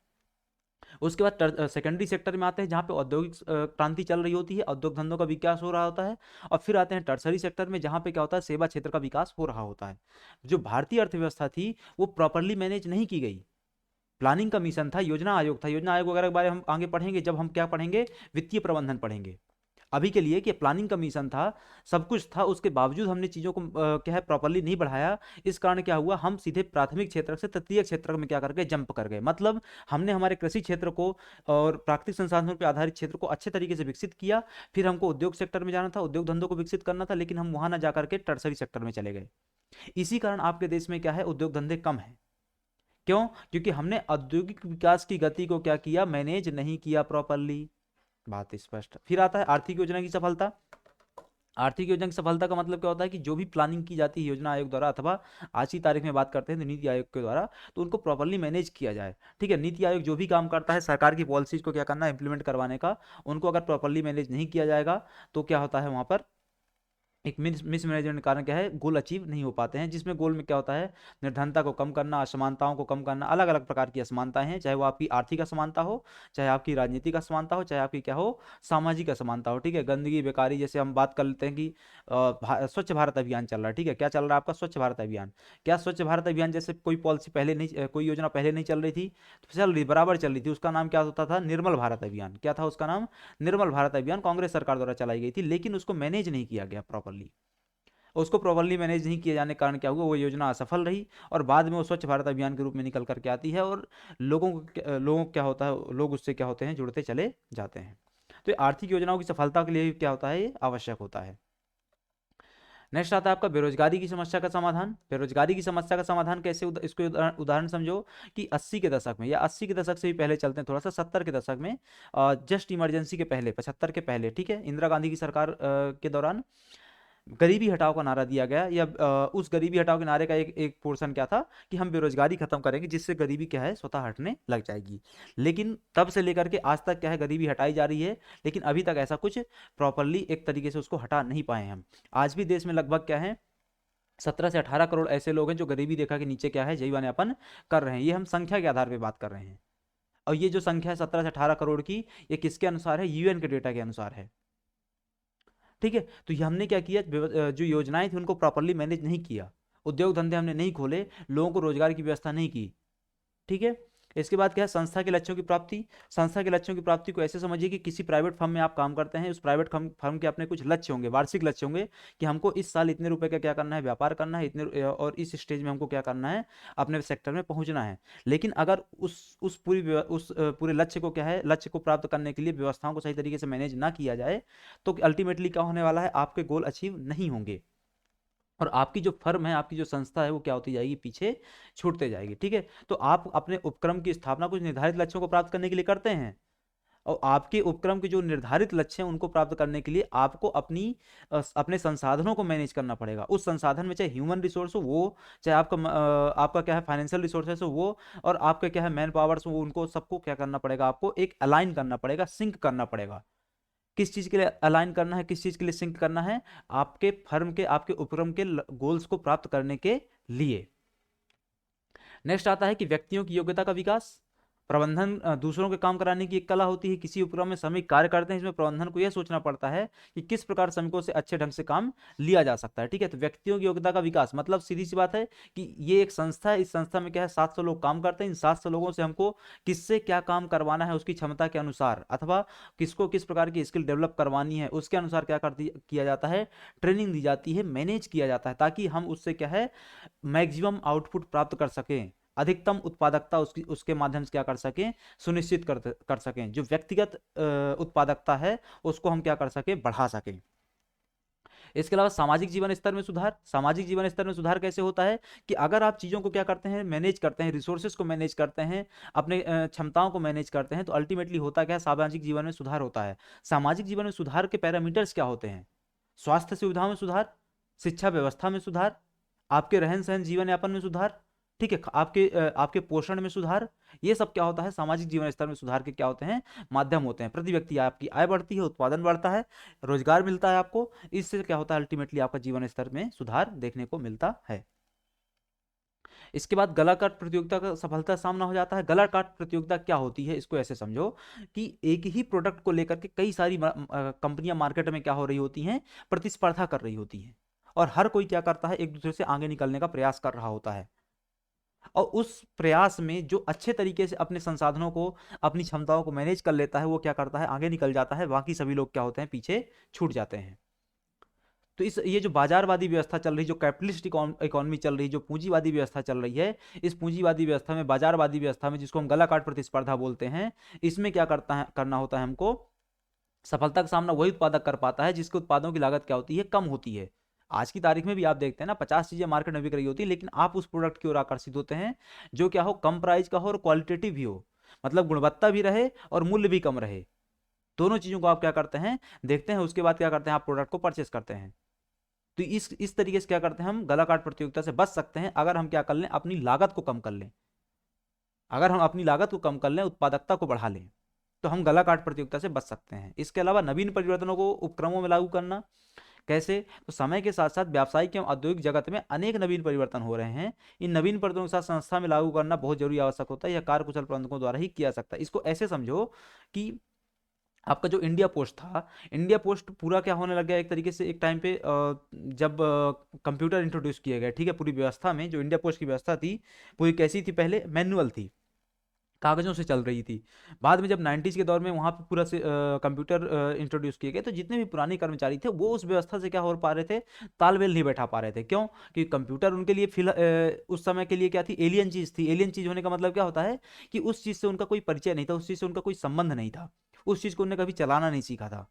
उसके बाद सेकेंडरी सेक्टर में आते हैं जहाँ पे औद्योगिक क्रांति चल रही होती है, उद्योग धंधों का विकास हो रहा होता है। और फिर आते हैं टर्सरी सेक्टर में जहाँ पे क्या होता है, सेवा क्षेत्र का विकास हो रहा होता है। जो भारतीय अर्थव्यवस्था थी वो प्रॉपरली मैनेज नहीं की गई। प्लानिंग कमीशन था, योजना आयोग था, योजना आयोग वगैरह के बारे में हम आगे पढ़ेंगे जब हम क्या पढ़ेंगे, वित्तीय प्रबंधन पढ़ेंगे। अभी के लिए कि प्लानिंग कमीशन था, सब कुछ था, उसके बावजूद हमने चीज़ों को क्या है प्रॉपरली नहीं बढ़ाया। इस कारण क्या हुआ, हम सीधे प्राथमिक क्षेत्र से तृतीय क्षेत्र में क्या कर गए, जंप कर गए। मतलब हमने हमारे कृषि क्षेत्र को और प्राकृतिक संसाधनों पर आधारित क्षेत्र को अच्छे तरीके से विकसित किया। फिर हमको उद्योग सेक्टर में जाना था, उद्योग धंधों को विकसित करना था, लेकिन हम वहां ना जाकर के टर्सरी सेक्टर में चले गए। इसी कारण आपके देश में क्या है, उद्योग धंधे कम है। क्यों? क्योंकि हमने औद्योगिक विकास की गति को क्या किया, मैनेज नहीं किया प्रॉपरली। बात स्पष्ट। फिर आता है आर्थिक योजना की सफलता। आर्थिक योजना की सफलता का मतलब क्या होता है कि जो भी प्लानिंग की जाती है योजना आयोग द्वारा, अथवा आज की तारीख में बात करते हैं तो नीति आयोग के द्वारा, तो उनको प्रॉपरली मैनेज किया जाए। ठीक है, नीति आयोग जो भी काम करता है सरकार की पॉलिसीज को क्या करना है, इंप्लीमेंट करवाने का, उनको अगर प्रॉपरली मैनेज नहीं किया जाएगा तो क्या होता है, वहाँ पर एक मिसमैनेजमेंट के कारण क्या है, गोल अचीव नहीं हो पाते हैं। जिसमें गोल में क्या होता है, निर्धनता को कम करना, असमानताओं को कम करना। अलग अलग प्रकार की असमानताएं हैं, चाहे वो आपकी आर्थिक असमानता हो, चाहे आपकी राजनीतिक असमानता हो, चाहे आपकी क्या हो, सामाजिक असमानता हो। ठीक है, गंदगी, बेकारी, जैसे हम बात कर लेते हैं कि स्वच्छ भारत अभियान चल रहा है। ठीक है, क्या चल रहा है आपका, स्वच्छ भारत अभियान। क्या स्वच्छ भारत अभियान जैसे कोई पॉलिसी पहले नहीं, कोई योजना पहले नहीं चल रही थी, तो चल रही, बराबर चल रही थी। उसका नाम क्या होता था, निर्मल भारत अभियान। क्या था उसका नाम, निर्मल भारत अभियान। कांग्रेस सरकार द्वारा चलाई गई थी, लेकिन उसको मैनेज नहीं किया गया प्रॉपरली। उसको प्रॉपरली मैनेज नहीं किए जाने के कारण क्या हुआ, वो योजना असफल रही और बाद में वो स्वच्छ भारत अभियान के रूप में निकल करके आती है और लोगों को क्या होता है, लोग उससे क्या होते हैं, जुड़ते चले जाते हैं। तो ये आर्थिक योजनाओं की सफलता के लिए क्या होता है, ये आवश्यक होता है। नेक्स्ट आता है आपका बेरोजगारी की समस्या का समाधान। बेरोजगारी की समस्या का समाधान कैसे, इसको उदाहरण समझो कि 80 के दशक में, या 80 के दशक से भी पहले चलते हैं थोड़ा सा, 70 के दशक में, जस्ट इमरजेंसी के पहले, 75 के पहले, ठीक है, इंदिरा गांधी की सरकार के दौरान गरीबी हटाओ का नारा दिया गया। या उस गरीबी हटाओ के नारे का एक एक पोर्शन क्या था कि हम बेरोजगारी खत्म करेंगे, जिससे गरीबी क्या है, स्वतः हटने लग जाएगी। लेकिन तब से लेकर के आज तक क्या है, गरीबी हटाई जा रही है, लेकिन अभी तक ऐसा कुछ प्रॉपरली एक तरीके से उसको हटा नहीं पाए हम। आज भी देश में लगभग क्या है, 17 से 18 करोड़ ऐसे लोग हैं जो गरीबी रेखा के नीचे क्या है, जीवन यापन कर रहे हैं। ये हम संख्या के आधार पर बात कर रहे हैं। और ये जो संख्या है 17 से 18 करोड़ की, ये किसके अनुसार है, यूएन के डेटा के अनुसार है। ठीक है, तो ये हमने क्या किया, जो योजनाएं थी उनको प्रॉपरली मैनेज नहीं किया, उद्योग धंधे हमने नहीं खोले, लोगों को रोजगार की व्यवस्था नहीं की। ठीक है, इसके बाद क्या है, संस्था के लक्ष्यों की प्राप्ति। संस्था के लक्ष्यों की प्राप्ति को ऐसे समझिए कि किसी प्राइवेट फर्म में आप काम करते हैं, उस प्राइवेट फर्म के अपने कुछ लक्ष्य होंगे, वार्षिक लक्ष्य होंगे कि हमको इस साल इतने रुपए का क्या करना है, व्यापार करना है, इतने और इस स्टेज में हमको क्या करना है, अपने सेक्टर में पहुंचना है। लेकिन अगर उस पूरे लक्ष्य को क्या है, लक्ष्य को प्राप्त करने के लिए व्यवस्थाओं को सही तरीके से मैनेज ना किया जाए, तो अल्टीमेटली क्या होने वाला है, आपके गोल अचीव नहीं होंगे और आपकी जो फर्म है, आपकी जो संस्था है, वो क्या होती जाएगी, पीछे छूटते जाएगी। ठीक है, तो आप अपने उपक्रम की स्थापना कुछ निर्धारित लक्ष्यों को प्राप्त करने के लिए करते हैं, और आपके उपक्रम के जो निर्धारित लक्ष्य हैं उनको प्राप्त करने के लिए आपको अपने संसाधनों को मैनेज करना पड़ेगा। उस संसाधन में चाहे ह्यूमन रिसोर्स हो वो, चाहे आपका क्या है फाइनेंशियल रिसोर्सेस हो वो, और आपका क्या है मैन पावर्स हो, उनको सबको क्या करना पड़ेगा, आपको एक अलाइन करना पड़ेगा, सिंक करना पड़ेगा। किस चीज के लिए अलाइन करना है, किस चीज के लिए सिंक करना है, आपके फर्म के, आपके उपक्रम के गोल्स को प्राप्त करने के लिए। नेक्स्ट आता है कि व्यक्तियों की योग्यता का विकास। प्रबंधन दूसरों के काम कराने की एक कला होती है। किसी उपक्रम में श्रमिक कार्य करते हैं, इसमें प्रबंधन को यह सोचना पड़ता है कि किस प्रकार श्रमिकों से अच्छे ढंग से काम लिया जा सकता है। ठीक है, तो व्यक्तियों की योग्यता का विकास मतलब सीधी सी बात है कि ये एक संस्था है, इस संस्था में क्या है 700 लोग काम करते हैं। इन 700 लोगों से हमको किससे क्या काम करवाना है उसकी क्षमता के अनुसार, अथवा किसको किस प्रकार की स्किल डेवलप करवानी है उसके अनुसार क्या किया जाता है, ट्रेनिंग दी जाती है, मैनेज किया जाता है, ताकि हम उससे क्या है मैक्सिमम आउटपुट प्राप्त कर सकें, अधिकतम उत्पादकता उसकी उसके माध्यम से क्या कर सकें, सुनिश्चित कर सकें। जो व्यक्तिगत उत्पादकता है उसको हम क्या कर सकें, बढ़ा सकें। इसके अलावा सामाजिक जीवन स्तर में सुधार। सामाजिक जीवन स्तर में सुधार कैसे होता है कि अगर आप चीज़ों को क्या करते हैं, मैनेज करते हैं, रिसोर्सेज को मैनेज करते हैं, अपने क्षमताओं को मैनेज करते हैं, तो अल्टीमेटली होता क्या है, सामाजिक जीवन में सुधार होता है। सामाजिक जीवन में सुधार के पैरामीटर्स क्या होते हैं? स्वास्थ्य सुविधाओं में सुधार, शिक्षा व्यवस्था में सुधार, आपके रहन सहन जीवन यापन में सुधार, ठीक है, आपके पोषण में सुधार। ये सब क्या होता है, सामाजिक जीवन स्तर में सुधार के क्या होते हैं, माध्यम होते हैं। प्रति व्यक्ति आपकी आय बढ़ती है, उत्पादन बढ़ता है, रोजगार मिलता है आपको, इससे क्या होता है अल्टीमेटली आपका जीवन स्तर में सुधार देखने को मिलता है। इसके बाद गला काट प्रतियोगिता का सफलता सामना हो जाता है। गला काट प्रतियोगिता क्या होती है, इसको ऐसे समझो कि एक ही प्रोडक्ट को लेकर के कई सारी कंपनियां मार्केट में क्या हो रही होती हैं, प्रतिस्पर्धा कर रही होती हैं, और हर कोई क्या करता है, एक दूसरे से आगे निकलने का प्रयास कर रहा होता है। और उस प्रयास में जो अच्छे तरीके से अपने संसाधनों को, अपनी क्षमताओं को मैनेज कर लेता है, वो क्या करता है, आगे निकल जाता है, बाकी सभी लोग क्या होते हैं, पीछे छूट जाते हैं। तो ये जो बाजारवादी व्यवस्था चल रही, जो कैपिटलिस्ट इकोनॉमी चल रही, जो पूंजीवादी व्यवस्था चल रही है, इस पूंजीवादी व्यवस्था में, बाजारवादी व्यवस्था में, जिसको हम गला काट प्रतिस्पर्धा बोलते हैं, इसमें क्या करना होता है हमको, सफलता का सामना वही उत्पादक कर पाता है जिसके उत्पादों की लागत क्या होती है, कम होती है। आज की तारीख में भी आप देखते हैं ना, 50 चीजें मार्केट में बिक रही होती है, लेकिन आप उस प्रोडक्ट की ओर आकर्षित होते हैं जो क्या हो, कम प्राइस का हो और क्वालिटेटिव भी हो, मतलब गुणवत्ता भी रहे और मूल्य भी कम रहे। दोनों चीजों को आप क्या करते हैं, देखते हैं, उसके बाद क्या करते हैं, आप प्रोडक्ट को परचेस करते हैं। तो इस तरीके से क्या करते हैं, हम गला काट प्रतियोगिता से बच सकते हैं अगर हम क्या कर लें, अपनी लागत को कम कर लें। अगर हम अपनी लागत को कम कर लें, उत्पादकता को बढ़ा लें, तो हम गला काट प्रतियोगिता से बच सकते हैं। इसके अलावा नवीन परिवर्तनों को उपक्रमों में लागू करना कैसे, तो समय के साथ साथ व्यावसायिक एवं औद्योगिक जगत में अनेक नवीन परिवर्तन हो रहे हैं। इन नवीन परिवर्तनों के साथ संस्था में लागू करना बहुत जरूरी आवश्यक होता है। यह कार्यकुशल प्रबंधकों द्वारा ही किया जा सकता है। इसको ऐसे समझो कि आपका जो इंडिया पोस्ट था, इंडिया पोस्ट पूरा क्या होने लग गया एक तरीके से, एक टाइम पे जब कंप्यूटर इंट्रोड्यूस किया गया, ठीक है, पूरी व्यवस्था में जो इंडिया पोस्ट की व्यवस्था थी पूरी कैसी थी, पहले मैनुअल थी, कागजों से चल रही थी। बाद में जब 90s के दौर में वहाँ पे पूरा से कंप्यूटर इंट्रोड्यूस किए गए, तो जितने भी पुराने कर्मचारी थे वो उस व्यवस्था से क्या हो पा रहे थे, तालमेल नहीं बैठा पा रहे थे। क्यों? कि कंप्यूटर उनके लिए उस समय के लिए क्या थी, एलियन चीज़ थी। एलियन चीज़ होने का मतलब क्या होता है कि उस चीज़ से उनका कोई परिचय नहीं था, उस चीज़ से उनका कोई संबंध नहीं था, उस चीज़ को उन्होंने कभी चलाना नहीं सीखा था।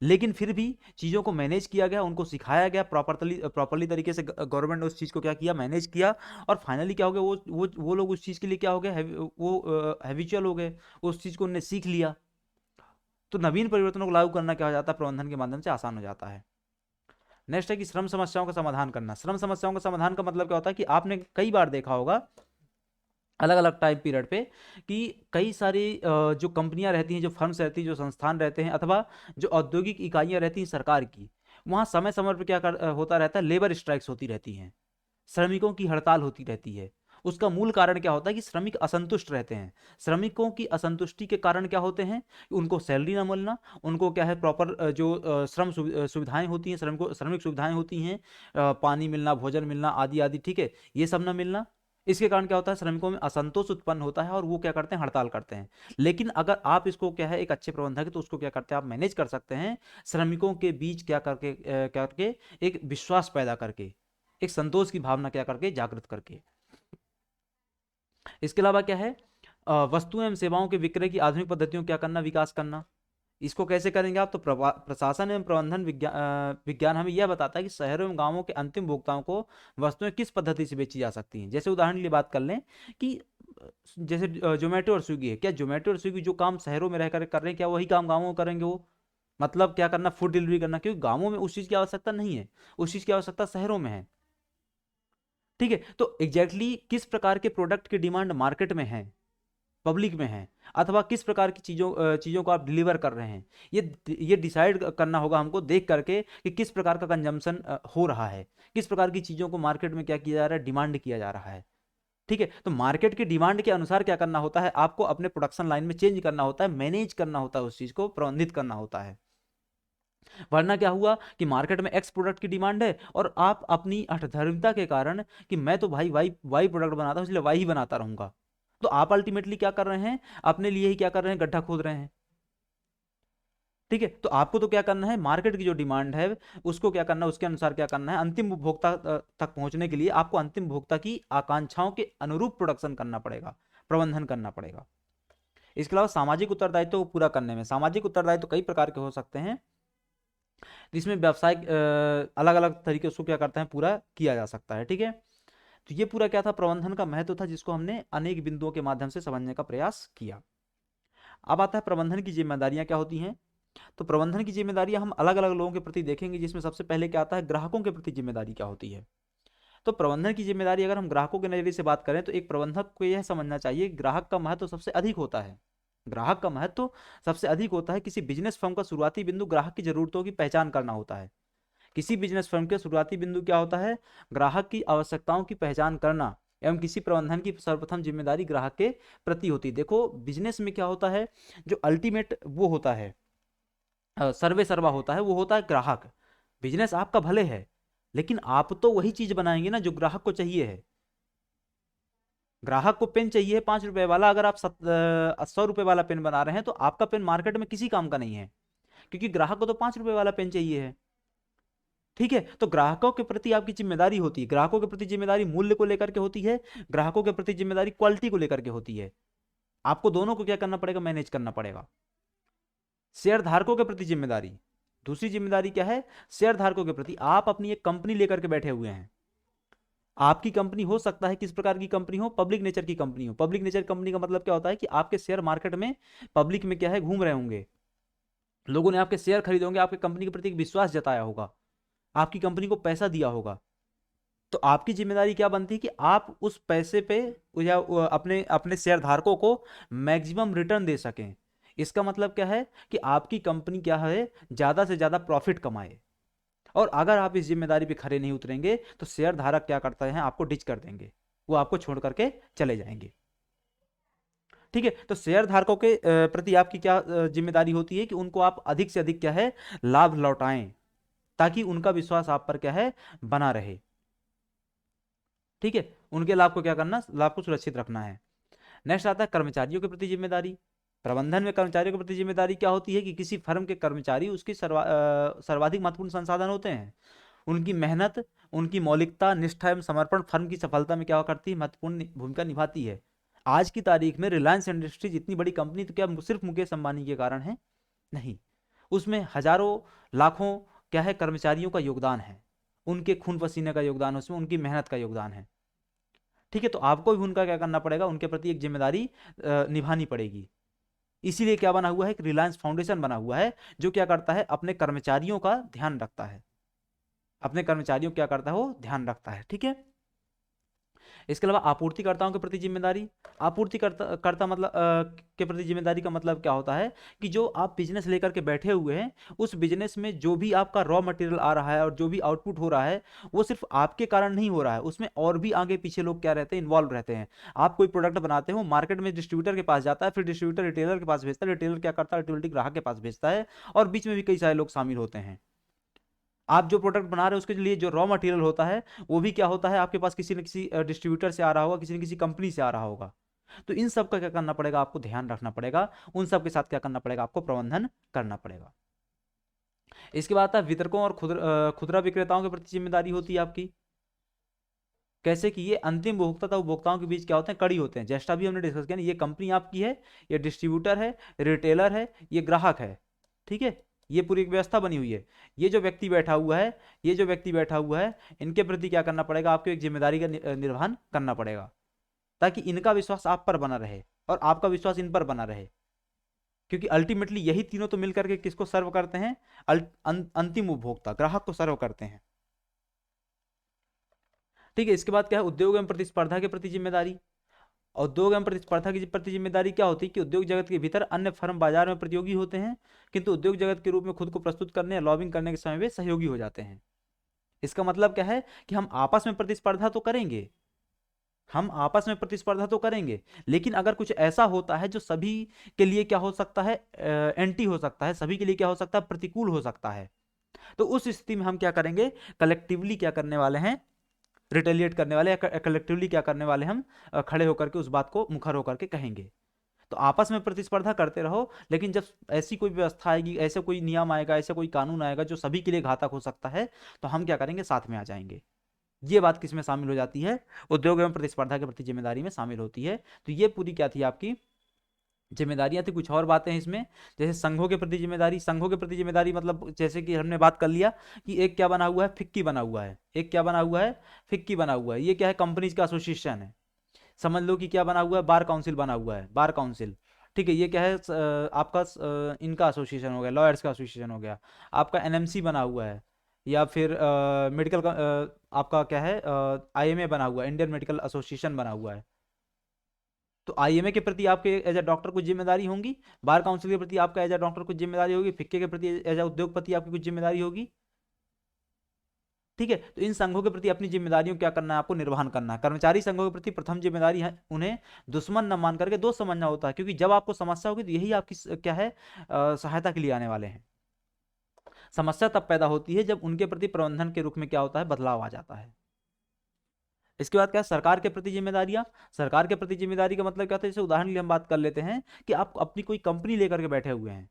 लेकिन फिर भी चीज़ों को मैनेज किया गया, उनको सिखाया गया प्रॉपरली तरीके से, गवर्नमेंट ने उस चीज़ को क्या किया, मैनेज किया, और फाइनली क्या हो गया, वो लोग उस चीज़ के लिए क्या हो गए, वो हैबिचुअल हो गए, उस चीज़ को उन्होंने सीख लिया। तो नवीन परिवर्तनों को लागू करना क्या हो जाता है, प्रबंधन के माध्यम से आसान हो जाता है। नेक्स्ट है कि श्रम समस्याओं का समाधान करना। श्रम समस्याओं का समाधान का मतलब क्या होता है कि आपने कई बार देखा होगा अलग अलग टाइम पीरियड पे कि कई सारी जो कंपनियां रहती हैं, जो फर्म्स रहती हैं, जो संस्थान रहते हैं, अथवा जो औद्योगिक इकाइयां रहती हैं सरकार की, वहाँ समय समय पर होता रहता है, लेबर स्ट्राइक्स होती रहती हैं, श्रमिकों की हड़ताल होती रहती है। उसका मूल कारण क्या होता है कि श्रमिक असंतुष्ट रहते हैं। श्रमिकों की असंतुष्टि के कारण क्या होते हैं, उनको सैलरी ना मिलना, उनको क्या है प्रॉपर जो सुविधाएं होती हैं, श्रमिक सुविधाएं होती हैं, पानी मिलना, भोजन मिलना, आदि आदि, ठीक है, ये सब ना मिलना। इसके कारण क्या होता है, श्रमिकों में असंतोष उत्पन्न होता है और वो क्या करते हैं, हड़ताल करते हैं। लेकिन अगर आप इसको क्या है, एक अच्छे प्रबंधक है तो उसको क्या करते हैं, आप मैनेज कर सकते हैं, श्रमिकों के बीच क्या करके एक विश्वास पैदा करके, एक संतोष की भावना क्या करके, जागृत करके। इसके अलावा क्या है, वस्तुएं एवं सेवाओं के विक्रय की आधुनिक पद्धतियों क्या करना, विकास करना। इसको कैसे करेंगे आप, तो प्रशासन एवं प्रबंधन विज्ञान हमें यह बताता है कि शहरों एवं गांवों के अंतिम भोक्ताओं को वस्तुएं किस पद्धति से बेची जा सकती हैं। जैसे उदाहरण के लिए बात कर लें कि जैसे जोमेटो और स्विगी है, क्या जोमेटो और स्विगी जो काम शहरों में रहकर कर रहे हैं, क्या वही काम गाँवों में करेंगे? वो मतलब क्या करना, फूड डिलीवरी करना, क्योंकि गाँवों में उस चीज़ की आवश्यकता नहीं है, उस चीज़ की आवश्यकता शहरों में है। ठीक है, तो एग्जैक्टली किस प्रकार के प्रोडक्ट की डिमांड मार्केट में है, पब्लिक में है, अथवा किस प्रकार की चीज़ों को आप डिलीवर कर रहे हैं, ये डिसाइड करना होगा हमको देख करके कि किस प्रकार का कंजम्पशन हो रहा है, किस प्रकार की चीज़ों को मार्केट में क्या किया जा रहा है, डिमांड किया जा रहा है। ठीक है, तो मार्केट की डिमांड के अनुसार क्या करना होता है, आपको अपने प्रोडक्शन लाइन में चेंज करना होता है, मैनेज करना होता है, उस चीज को प्रबंधित करना होता है। वरना क्या हुआ कि मार्केट में एक्स प्रोडक्ट की डिमांड है और आप अपनी अधर्मिता के कारण कि मैं तो भाई वाई वाई प्रोडक्ट बनाता हूं इसलिए वाई ही बनाता रहूंगा, तो आप अल्टीमेटली क्या कर रहे हैं, अपने लिए ही क्या कर रहे हैं, गड्ढा खोद रहे हैं। ठीक है, तो आपको तो क्या करना है, मार्केट की जो डिमांड है उसको क्या करना है, उसके अनुसार क्या करना है, अंतिम उपभोक्ता तक पहुंचने के लिए आपको अंतिम उपभोक्ता की आकांक्षाओं के अनुरूप प्रोडक्शन करना पड़ेगा, प्रबंधन करना पड़ेगा। इसके अलावा सामाजिक उत्तरदायित्व को पूरा करने में, सामाजिक उत्तरदायित्व कई प्रकार के हो सकते हैं, जिसमें व्यावसायिक अलग अलग तरीके उसको क्या करते हैं, पूरा किया जा सकता है। ठीक है, तो ये पूरा क्या था, प्रबंधन का महत्व था, जिसको हमने अनेक बिंदुओं के माध्यम से समझने का प्रयास किया। अब आता है प्रबंधन की जिम्मेदारियां क्या होती हैं। तो प्रबंधन की जिम्मेदारियां हम अलग अलग लोगों के प्रति देखेंगे, जिसमें सबसे पहले क्या आता है, ग्राहकों के प्रति जिम्मेदारी क्या होती है। तो प्रबंधन की जिम्मेदारी अगर हम ग्राहकों के नजरिए से बात करें तो एक प्रबंधक को यह समझना चाहिए कि ग्राहक का महत्व सबसे अधिक होता है, ग्राहक का महत्व सबसे अधिक होता है। किसी बिजनेस फर्म का शुरुआती बिंदु ग्राहक की जरूरतों की पहचान करना होता है। किसी बिजनेस फर्म के शुरुआती बिंदु क्या होता है, ग्राहक की आवश्यकताओं की पहचान करना, एवं किसी प्रबंधन की सर्वप्रथम जिम्मेदारी ग्राहक के प्रति होती है। देखो बिजनेस में क्या होता है, जो अल्टीमेट वो होता है, सर्वे सर्वा होता है, वो होता है ग्राहक। बिजनेस आपका भले है, लेकिन आप तो वही चीज बनाएंगे ना जो ग्राहक को चाहिए है। ग्राहक को पेन चाहिए 5 रुपए वाला, अगर आप 100 रुपए वाला पेन बना रहे हैं तो आपका पेन मार्केट में किसी काम का नहीं है, क्योंकि ग्राहक को तो 5 रुपए वाला पेन चाहिए है। ठीक है, तो ग्राहकों के प्रति आपकी जिम्मेदारी होती है, ग्राहकों के प्रति जिम्मेदारी मूल्य को लेकर के होती है, ग्राहकों के प्रति जिम्मेदारी क्वालिटी को लेकर के होती है। आपको दोनों को क्या करना पड़ेगा, मैनेज करना पड़ेगा। शेयर धारकों के प्रति जिम्मेदारी, दूसरी जिम्मेदारी क्या है, शेयर धारकों के प्रति। आप अपनी एक कंपनी लेकर के बैठे हुए हैं, आपकी कंपनी हो सकता है किस प्रकार की कंपनी हो, पब्लिक नेचर की कंपनी हो। पब्लिक नेचर कंपनी का मतलब क्या होता है कि आपके शेयर मार्केट में पब्लिक में क्या है, घूम रहे होंगे, लोगों ने आपके शेयर खरीदे होंगे, आपकी कंपनी के प्रति एक विश्वास जताया होगा, आपकी कंपनी को पैसा दिया होगा। तो आपकी जिम्मेदारी क्या बनती है कि आप उस पैसे पे या अपने अपने शेयर धारकों को मैक्सिमम रिटर्न दे सकें। इसका मतलब क्या है कि आपकी कंपनी क्या है, ज्यादा से ज्यादा प्रॉफिट कमाए। और अगर आप इस जिम्मेदारी पे खरे नहीं उतरेंगे तो शेयर धारक क्या करते हैं, आपको डिच कर देंगे, वो आपको छोड़ करके चले जाएंगे। ठीक है, तो शेयर धारकों के प्रति आपकी क्या जिम्मेदारी होती है कि उनको आप अधिक से अधिक क्या है, लाभ लौटाएं, ताकि उनका विश्वास आप पर क्या है, बना रहे। ठीक है, उनके लाभ को क्या करना, लाभ को सुरक्षित रखना है। नेक्स्ट आता है कर्मचारियों के प्रति जिम्मेदारी। प्रबंधन में कर्मचारियों के प्रति जिम्मेदारी क्या होती है कि किसी फर्म के कर्मचारी उसकी सर्वाधिक महत्वपूर्ण संसाधन होते हैं। उनकी मेहनत, उनकी मौलिकता, निष्ठा एवं समर्पण फर्म की सफलता में क्या करती है, महत्वपूर्ण भूमिका निभाती है। आज की तारीख में रिलायंस इंडस्ट्रीज इतनी बड़ी कंपनी तो क्या सिर्फ मुकेश अंबानी के कारण है, नहीं, उसमें हजारों लाखों क्या है, कर्मचारियों का योगदान है, उनके खून पसीने का योगदान है, उसमें उनकी मेहनत का योगदान है। ठीक है, तो आपको भी उनका क्या करना पड़ेगा, उनके प्रति एक जिम्मेदारी निभानी पड़ेगी। इसीलिए क्या बना हुआ है, एक रिलायंस फाउंडेशन बना हुआ है, जो क्या करता है, अपने कर्मचारियों का ध्यान रखता है, अपने कर्मचारियों क्या करता है, वो ध्यान रखता है। ठीक है, इसके अलावा आपूर्तिकर्ताओं के प्रति जिम्मेदारी। आपूर्तिकर्ता कर्ता मतलब के प्रति जिम्मेदारी का मतलब क्या होता है कि जो आप बिजनेस लेकर के बैठे हुए हैं, उस बिजनेस में जो भी आपका रॉ मटेरियल आ रहा है और जो भी आउटपुट हो रहा है, वो सिर्फ आपके कारण नहीं हो रहा है, उसमें और भी आगे पीछे लोग क्या रहते हैं, इन्वॉल्व रहते हैं। आप कोई प्रोडक्ट बनाते हो, मार्केट में डिस्ट्रीब्यूटर के पास जाता है, फिर डिस्ट्रीब्यूटर रिटेलर के पास भेजता है, रिटेलर क्या करता है, अल्टीमेटली ग्राहक के पास भेजता है, और बीच में भी कई सारे लोग शामिल होते हैं। आप जो प्रोडक्ट बना रहे हो उसके लिए जो रॉ मटेरियल होता है, वो भी क्या होता है, आपके पास किसी न किसी डिस्ट्रीब्यूटर से आ रहा होगा, किसी न किसी कंपनी से आ रहा होगा। तो इन सब का क्या करना पड़ेगा, आपको ध्यान रखना पड़ेगा, उन सब के साथ क्या करना पड़ेगा, आपको प्रबंधन करना पड़ेगा। इसके बाद आता है वितरकों और खुदरा विक्रेताओं के प्रति जिम्मेदारी होती है आपकी। कैसे कि ये अंतिम उपभोक्ता तथा उपभोक्ताओं के बीच क्या होते हैं, कड़ी होते हैं। जैसा भी हमने डिस्कस किया, ये कंपनी आपकी है, ये डिस्ट्रीब्यूटर है, रिटेलर है, ये ग्राहक है। ठीक है, ये पूरी एक व्यवस्था बनी हुई है। ये जो व्यक्ति बैठा हुआ है, ये जो व्यक्ति बैठा हुआ है, इनके प्रति क्या करना पड़ेगा, आपको एक जिम्मेदारी का निर्वहन करना पड़ेगा, ताकि इनका विश्वास आप पर बना रहे और आपका विश्वास इन पर बना रहे। क्योंकि अल्टीमेटली यही तीनों तो मिलकर के किसको सर्व करते हैं, अंतिम उपभोक्ता ग्राहक को सर्व करते हैं। ठीक है, इसके बाद क्या है, उद्योग एवं प्रतिस्पर्धा के प्रति जिम्मेदारी। उद्योग एवं प्रतिस्पर्धा की प्रति जिम्मेदारी क्या होती है कि उद्योग जगत के भीतर अन्य फर्म बाजार में प्रतियोगी होते हैं, किंतु उद्योग जगत के रूप में खुद को प्रस्तुत करने या लॉबिंग करने के समय वे सहयोगी हो जाते हैं। इसका मतलब क्या है कि हम आपस में प्रतिस्पर्धा तो करेंगे, हम आपस में प्रतिस्पर्धा तो करेंगे, लेकिन अगर कुछ ऐसा होता है जो सभी के लिए क्या हो सकता है, एंटी हो सकता है, सभी के लिए क्या हो सकता है, प्रतिकूल हो सकता है, तो उस स्थिति में हम क्या करेंगे, कलेक्टिवली क्या करने वाले हैं, रिटेलिएट करने वाले, या कलेक्टिवली क्या करने वाले हम, खड़े होकर के उस बात को मुखर होकर के कहेंगे। तो आपस में प्रतिस्पर्धा करते रहो, लेकिन जब ऐसी कोई व्यवस्था आएगी, ऐसा कोई नियम आएगा, ऐसा कोई कानून आएगा जो सभी के लिए घातक हो सकता है, तो हम क्या करेंगे, साथ में आ जाएंगे। ये बात किस में शामिल हो जाती है, उद्योग एवं प्रतिस्पर्धा के प्रति जिम्मेदारी में शामिल होती है। तो ये पूरी क्या थी आपकी जिम्मेदारियां थी। कुछ और बातें हैं इसमें, जैसे संघों के प्रति जिम्मेदारी। संघों के प्रति जिम्मेदारी मतलब जैसे कि हमने बात कर लिया कि एक क्या बना हुआ है, फिक्की बना हुआ है, एक क्या बना हुआ है, फिक्की बना हुआ है। ये क्या है, कंपनीज का एसोसिएशन है। समझ लो कि क्या बना हुआ है, बार काउंसिल बना हुआ है, बार काउंसिल। ठीक है, ये क्या है, आपका इनका एसोसिएशन हो गया, लॉयर्स का एसोसिएशन हो गया। आपका एनएमसी बना हुआ है, या फिर मेडिकल का आपका क्या है, आईएमए बना हुआ है, इंडियन मेडिकल एसोसिएशन बना हुआ है। तो आईएमए के प्रति आपके एज ए डॉक्टर कुछ जिम्मेदारी होंगी, बार काउंसिल के प्रति आपका एज ए डॉक्टर कुछ जिम्मेदारी होगी, फिक्के के प्रति एज ए उद्योगपति आपकी कुछ जिम्मेदारी होगी। ठीक है, तो इन संघों के प्रति अपनी जिम्मेदारियों को क्या करना है, आपको निर्वहन करना है। कर्मचारी संघों के प्रति प्रथम जिम्मेदारी है उन्हें दुश्मन न मान करके दोस्त समझना होता है, क्योंकि जब आपको समस्या होगी तो यही आपकी क्या है, सहायता के लिए आने वाले हैं। समस्या तब पैदा होती है जब उनके प्रति प्रबंधन के रुख में क्या होता है, बदलाव आ जाता है। इसके बाद क्या है, सरकार के प्रति जिम्मेदारियां। सरकार के प्रति जिम्मेदारी का मतलब क्या होता है, जैसे उदाहरण के लिए हम बात कर लेते हैं कि आप अपनी कोई कंपनी लेकर के बैठे हुए हैं,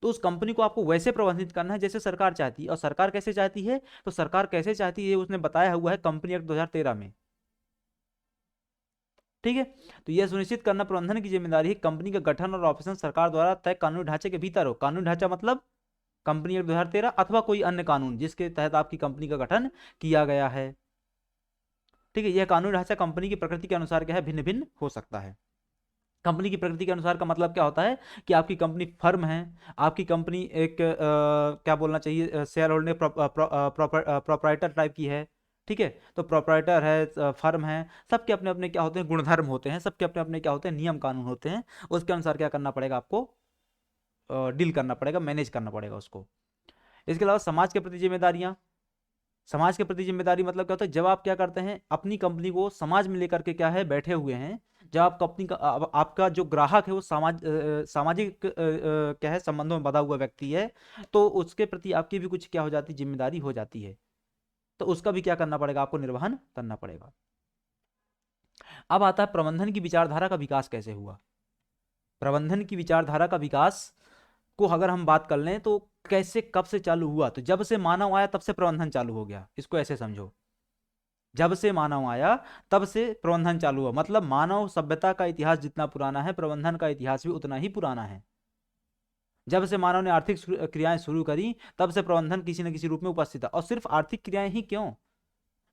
तो उस कंपनी को आपको वैसे प्रबंधित करना है जैसे सरकार चाहती है। और सरकार कैसे चाहती है, तो सरकार कैसे चाहती है उसने बताया हुआ है कंपनी एक्ट 2013 में। ठीक है, तो यह सुनिश्चित करना प्रबंधन की जिम्मेदारी है कंपनी का गठन और ऑपरेशन सरकार द्वारा तय कानूनी ढांचे के भीतर हो। कानूनी ढांचा मतलब कंपनी एक्ट 2013 अथवा कोई अन्य कानून जिसके तहत आपकी कंपनी का गठन किया गया है। ठीक है, यह कानूनी ढांचा कंपनी की प्रकृति के अनुसार क्या है, भिन्न भिन्न हो सकता है। कंपनी की प्रकृति के अनुसार का मतलब क्या होता है कि आपकी कंपनी फर्म है, आपकी कंपनी एक क्या बोलना चाहिए, शेयर होल्डिंग प्रोप्राइटर टाइप की है। ठीक है, तो प्रोप्राइटर है, फर्म है, सबके अपने अपने क्या होते हैं, गुणधर्म होते हैं, सबके अपने अपने क्या होते हैं, नियम कानून होते हैं। उसके अनुसार क्या करना पड़ेगा आपको, डील करना पड़ेगा, मैनेज करना पड़ेगा उसको। इसके अलावा समाज के प्रति जिम्मेदारियां। समाज के प्रति जिम्मेदारी मतलब क्या होता है, जब आप क्या करते हैं, अपनी कंपनी को समाज में लेकर के क्या है, बैठे हुए हैं। जब आप कंपनी का आपका जो ग्राहक है वो सामाजिक क्या है, संबंधों में बंधा हुआ व्यक्ति है, तो उसके प्रति आपकी भी कुछ क्या हो जाती है, जिम्मेदारी हो जाती है। तो उसका भी क्या करना पड़ेगा, आपको निर्वहन करना पड़ेगा। अब आता है प्रबंधन की विचारधारा का विकास कैसे हुआ। प्रबंधन की विचारधारा का विकास को अगर हम बात कर लें तो कैसे, कब से चालू हुआ, तो जब से मानव आया तब से प्रबंधन चालू हो गया। इसको ऐसे समझो, जब से मानव आया तब से प्रबंधन चालू हुआ। मतलब मानव सभ्यता का इतिहास जितना पुराना है, प्रबंधन का इतिहास भी उतना ही पुराना है। जब से मानव ने आर्थिक क्रियाएं शुरू करी तब से प्रबंधन किसी न किसी रूप में उपस्थित है। और सिर्फ आर्थिक क्रियाएं ही क्यों,